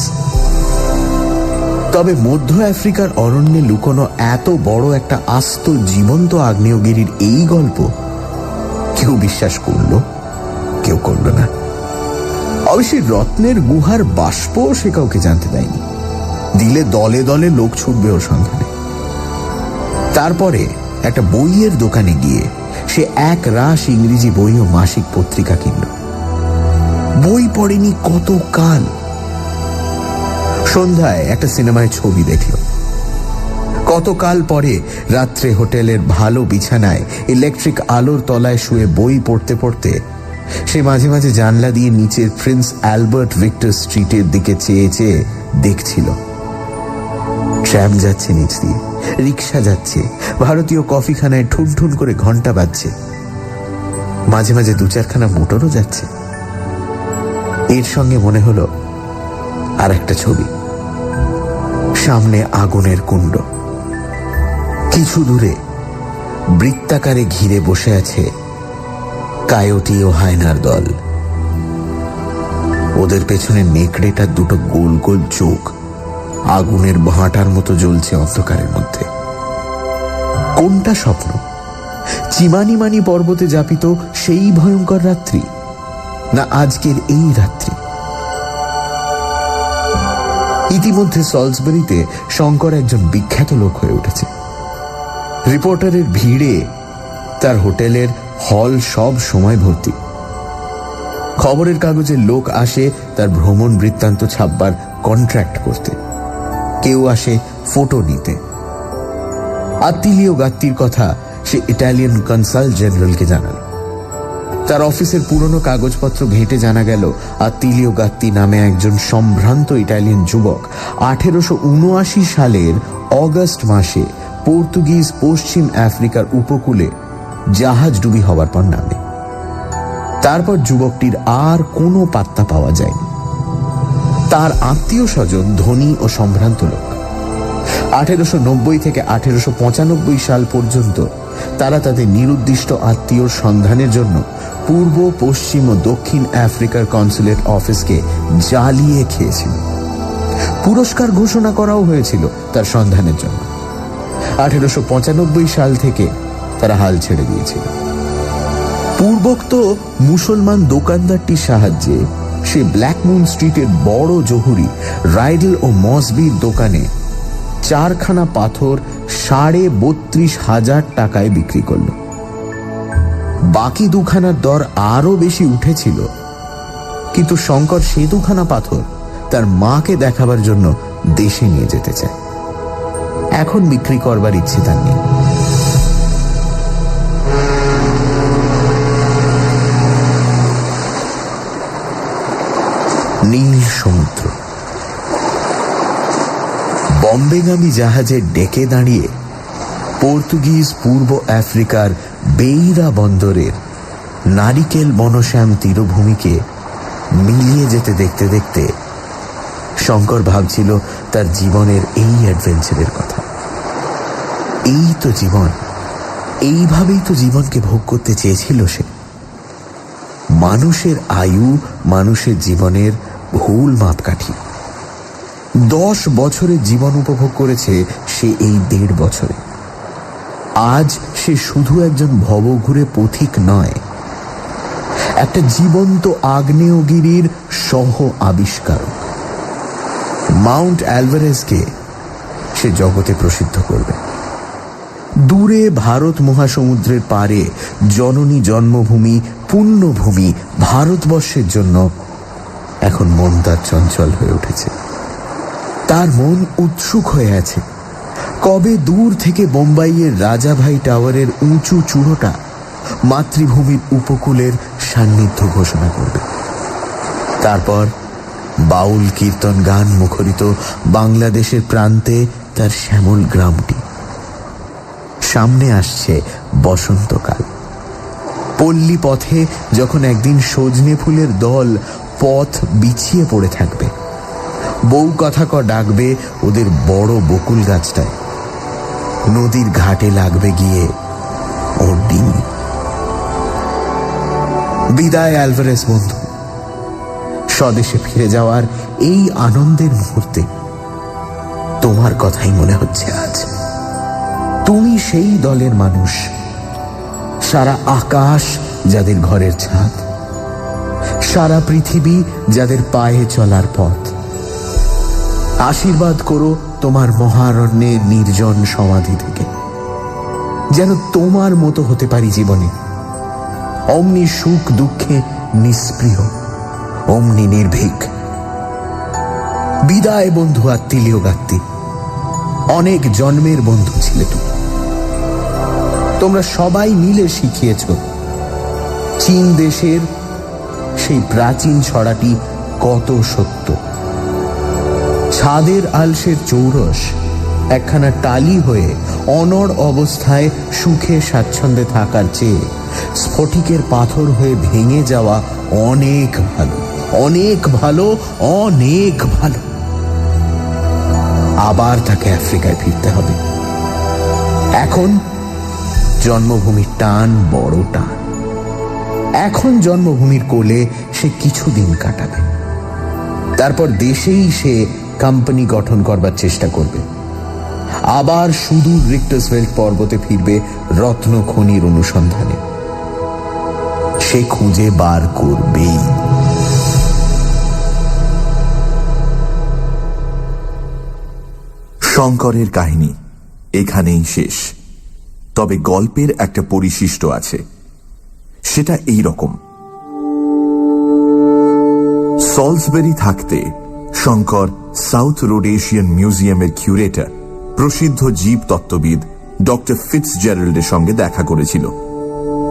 তবে মধ্য আফ্রিকার অরণ্যে লুকোনো এত বড় একটা আস্ত জীবন্ত আগ্নেয়গিরির এই গল্প কেউ বিশ্বাস করল, কেউ করল না। অবশ্যই রত্নের গুহার বাষ্প সে কাউকে জানতে দেয়নি। দিলে দলে দলে লোক ছুটবে ওর সন্ধানে। তারপরে একটা বইয়ের দোকানে গিয়ে সে এক রাশ ইংরেজি বই ও মাসিক পত্রিকা কিনল। বই পড়েনি কত কাল। সন্ধ্যায় একটা সিনেমায় ছবি দেখল। কতকাল পরে রাত্রে হোটেলের ভালো বিছানায় ইলেকট্রিক আলোর তলায় শুয়ে বই পড়তে পড়তে সে মাঝে মাঝে জানলা দিয়ে নিচের প্রিন্স অ্যালবার্ট ভিক্টর স্ট্রিটের দিকে চেয়ে চেয়ে দেখছিল। ট্রাম যাচ্ছে নিচ দিয়ে, রিক্সা যাচ্ছে, ভারতীয় কফিখানায় ঠুন ঠুন করে ঘন্টা বাজছে, মাঝে মাঝে 2-4খানা মোটরও যাচ্ছে। এর সঙ্গে মনে হলো আর একটা ছবি। সামনে আগুনের কুণ্ড, কিছু দূরে বৃত্তাকারে ঘিরে বসে আছে কায়োটি ও হায়নার দল। ওদের পেছনে নেকড়েটার দুটো গোল গোল চোখ আগুনের ভাঁটার মতো জ্বলছে অন্ধকারের মধ্যে। কোনটা স্বপ্ন? চিমানিমানি পর্বতে যাপিত সেই ভয়ঙ্কর রাত্রি, না আজকের এই রাত্রি? ইতিমধ্যে সলসবেরিতে শঙ্কর একজন বিখ্যাত লোক হয়ে উঠেছে। রিপোর্টারের ভিড়ে তার হোটেলের হল সব সময় ভর্তি। খবরের কাগজের লোক আসে তার ভ্রমণ বৃত্তান্ত ছাপবার কন্ট্রাক্ট করতে, কেউ আসে ফটো নিতে। আত্তিলিও গাত্তির কথা সে ইটালিয়ান কনসাল জেনারেলকে জানাল। তার অফিসের পুরনো কাগজপত্র ঘেঁটে জানা গেল আত্তিলিও গাত্তি নামে একজন সম্ভ্রান্ত ইটালিয়ান যুবক 1879 সালের অগস্ট মাসে পর্তুগিজ পশ্চিম আফ্রিকার উপকূলে জাহাজডুবি হবার পর নামে। তারপর যুবকটির আর কোনো পাত্তা পাওয়া যায়নি। তার আত্মীয় স্বজন ধনী ও সম্ভ্রান্ত লোক। 1890 থেকে 1895 সাল পর্যন্ত তারা তাদের নিরুদ্দিষ্ট আত্মীয়র সন্ধানের জন্য পূর্ব, পশ্চিম ও দক্ষিণ আফ্রিকার কনসুলেট অফিসকে জ্বালিয়ে খেয়েছিল। পুরস্কার ঘোষণা করাও হয়েছিল তার সন্ধানের জন্য। 1895 সাল থেকে তারা হাল ছেড়ে দিয়েছিল। পূর্বোক্ত মুসলমান দোকানদারটির সাহায্যে সে ব্ল্যাকমুন স্ট্রিটের বড় জহুরি রাইডেল ও মসবির দোকানে 4খানা পাথর 32,500 টাকায় বিক্রি করল। বাকি 2খানার দর আরো বেশি উঠেছিল, কিন্তু শঙ্কর সে 2খানা পাথর তার মাকে দেখাবার জন্য দেশে নিয়ে যেতে চায়। এখন বিক্রি করবার ইচ্ছে তার নেই। নীল সমুদ্র। বম্বেগামী জাহাজের ডেকে দাঁড়িয়ে পর্তুগিজ পূর্ব আফ্রিকার বেইরা বন্দরের নারিকেল বনশ্যাম তীরভূমিকে মিলিয়ে যেতে দেখতে দেখতে শঙ্কর ভাবছিল তার জীবনের এই অ্যাডভেঞ্চারের কথা। এই তো জীবন, এইভাবেই তো জীবনকে ভোগ করতে চেয়েছিল সে। মানুষের আয়ু মানুষের জীবনের ভুল মাপকাঠি। 10 বছরের জীবন উপভোগ করেছে সে এই 1.5 বছরে। আজ সে শুধু একজন ভবঘুরে পথিক নয়, একটা জীবন্ত আগ্নেয়গিরির সহ আবিষ্কারক। মাউন্ট অ্যালভারেজকে সে জগতে প্রসিদ্ধ করবে। দূরে ভারত মহাসমুদ্রের পারে জননী জন্মভূমি পুণ্যভূমি ভারতবর্ষের জন্য এখন মন তার চঞ্চল হয়ে উঠেছে। তার মন উৎসুক হয়ে আছে কবে দূর থেকে বোম্বাইয়ের রাজাভাই টাওয়ারের উঁচু চূড়োটা মাতৃভূমির উপকূলের সান্নিধ্য ঘোষণা করবে। তারপর বাউল কীর্তন গান মুখরিত বাংলাদেশের প্রান্তে তার শ্যামল গ্রামটি। সামনে আসছে বসন্তকাল। পল্লী পথে যখন একদিন সজনে ফুলের দল পথ বিছিয়ে পড়ে থাকবে, বউ কথাকর ডাকবে ওদের বড় বকুল গাছটায়, নদীর ঘাটে লাগবে গিয়ে ওর ডিম। বিদায় অ্যালভারেজ বন্ধু। স্বদেশে ফিরে যাওয়ার এই আনন্দের মুহূর্তে তোমার কথাই মনে হচ্ছে আজ। তুমি সেই দলের মানুষ, সারা আকাশ যাদের ঘরের ছাদ, সারা পৃথিবী যাদের পায়ে চলার পথ। আশীর্বাদ করো তোমার মহারণ্যে নির্জন সমাধি থেকে, যেন তোমার মতো হতে পারি জীবনে, অমনি সুখ দুঃখে নিষ্প্রিয়, অমনি নির্ভীক। বিদায় বন্ধু আত্মীয় গাত্তি, অনেক জন্মের বন্ধু ছিলে তুমি। তোমরা সবাই মিলে শিখিয়েছ চীন দেশের সেই প্রাচীন ছড়াটি কত সত্য। ছাদের আলসের চৌরস একখানা টালি হয়ে অনড় অবস্থায় সুখে স্বাচ্ছন্দ্যে থাকার চেয়ে স্ফটিকের পাথর হয়ে ভেঙে যাওয়া অনেক ভালো, অনেক ভালো, অনেক ভালো। আবার তাকে আফ্রিকায় ফিরতে হবে। এখন জন্মভূমির টান বড় টান। এখন জন্মভূমির কোলে সে কিছুদিন কাটাবে, তারপর দেশেই সে কোম্পানি গঠন করবার চেষ্টা করবে। আবার সুদূর রিক্টাসভেল্ড পর্বতে ফিরবে রত্ন খনির অনুসন্ধানে। সে খুঁজে বার করবেই। শঙ্করের কাহিনী এখানেই শেষ। তবে গল্পের একটা পরিশিষ্ট আছে, সেটা এই রকম। সলসবেরি থাকতে শঙ্কর সাউথ রোড এশিয়ান মিউজিয়ামের কিউরেটর, প্রসিদ্ধ জীবতত্ত্ববিদ ডক্টর ফিটজেরাল্ডের সঙ্গে দেখা করেছিল,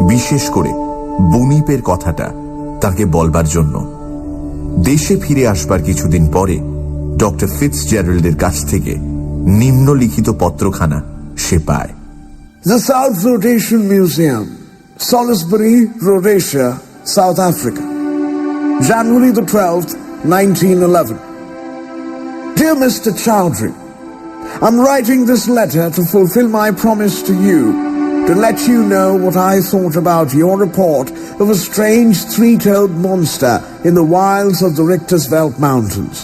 বিশেষ করে বুনিপের কথাটা তাকে বলবার জন্য। দেশে ফিরে আসবার কিছুদিন পরে ডক্টর ফিটজেরাল্ডের কাছ থেকে নিম্নলিখিত পত্রখানা সে পায়। The South Rhodesian Museum, Salisbury, Rhodesia, South Africa, January the 12th, 1911. Dear Mr. Chowdhury, I'm writing this letter to fulfill my promise to you, to let you know what I thought about your report of a strange three-toed monster in the wilds of the Richtersveld Mountains.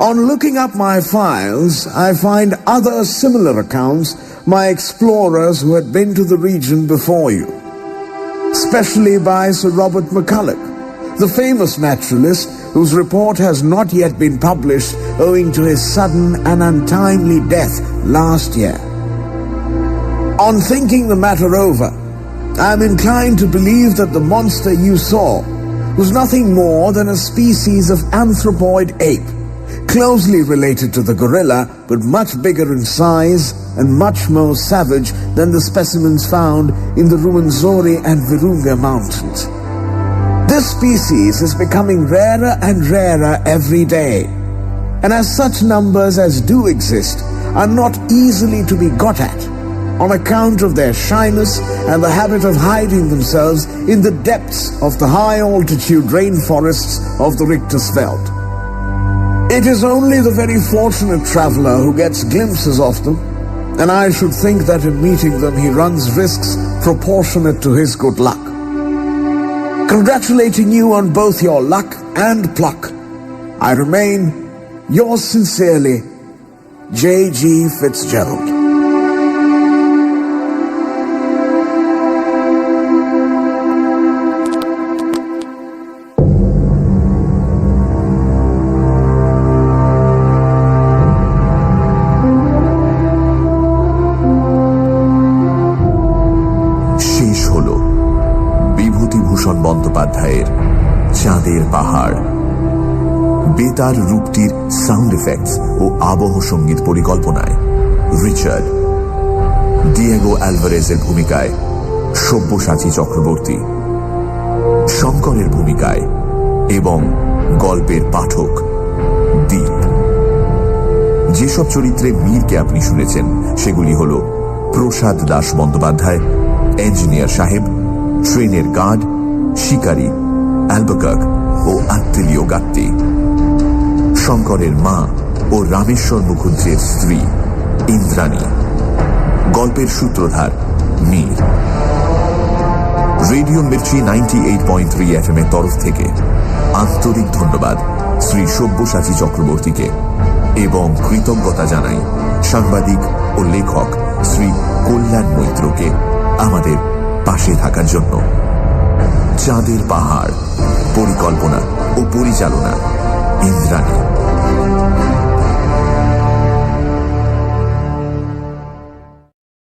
On looking up my files, I find other similar accounts by explorers who had been to the region before you, especially by Sir Robert McCulloch, the famous naturalist whose report has not yet been published owing to his sudden and untimely death last year. On thinking the matter over, I am inclined to believe that the monster you saw was nothing more than a species of anthropoid ape, closely related to the gorilla, but much bigger in size and much more savage than the specimens found in the Ruwenzori and Virunga mountains. This species is becoming rarer and rarer every day, and as such numbers as do exist are not easily to be got at, on account of their shyness and the habit of hiding themselves in the depths of the high-altitude rainforests of the Richtersveld. It is only the very fortunate traveler who gets glimpses of them, and I should think that in meeting them he runs risks proportionate to his good luck. Congratulating you on both your luck and pluck, I remain yours sincerely, J.G. Fitzgerald. বন্দ্যোপাধ্যায়ের চাঁদের পাহাড়। বেতার রূপটির sound effects ও আবহ সঙ্গীত পরিকল্পনায় Richard, Diego অ্যালভারেজের ভূমিকায় সব্যসাচী চক্রবর্তী, শঙ্করের ভূমিকায় এবং গল্পের পাঠক দীপ। যেসব চরিত্রে মীরকে আপনি শুনেছেন সেগুলি হল প্রসাদ দাস বন্দ্যোপাধ্যায়, ইঞ্জিনিয়ার সাহেব, ট্রেনের গার্ড, শিকারী, অ্যালবাকার্ক ও আত্তেলিও গাত্তি। শঙ্করের মা ও রামেশ্বর মুখুজ্জের স্ত্রী ইন্দ্রাণী। গল্পের সূত্রধার মীর। রেডিও মির্চি 98.3 FM এর তরফ থেকে আন্তরিক ধন্যবাদ শ্রী সব্যসাচী চক্রবর্তীকে এবং কৃতজ্ঞতা জানাই সাংবাদিক ও লেখক শ্রী কল্যাণ মৈত্রকে আমাদের পাশে থাকার জন্য। চাঁদের পাহাড়, পরিকল্পনা ও পরিচালনা ইন্দ্রাণী।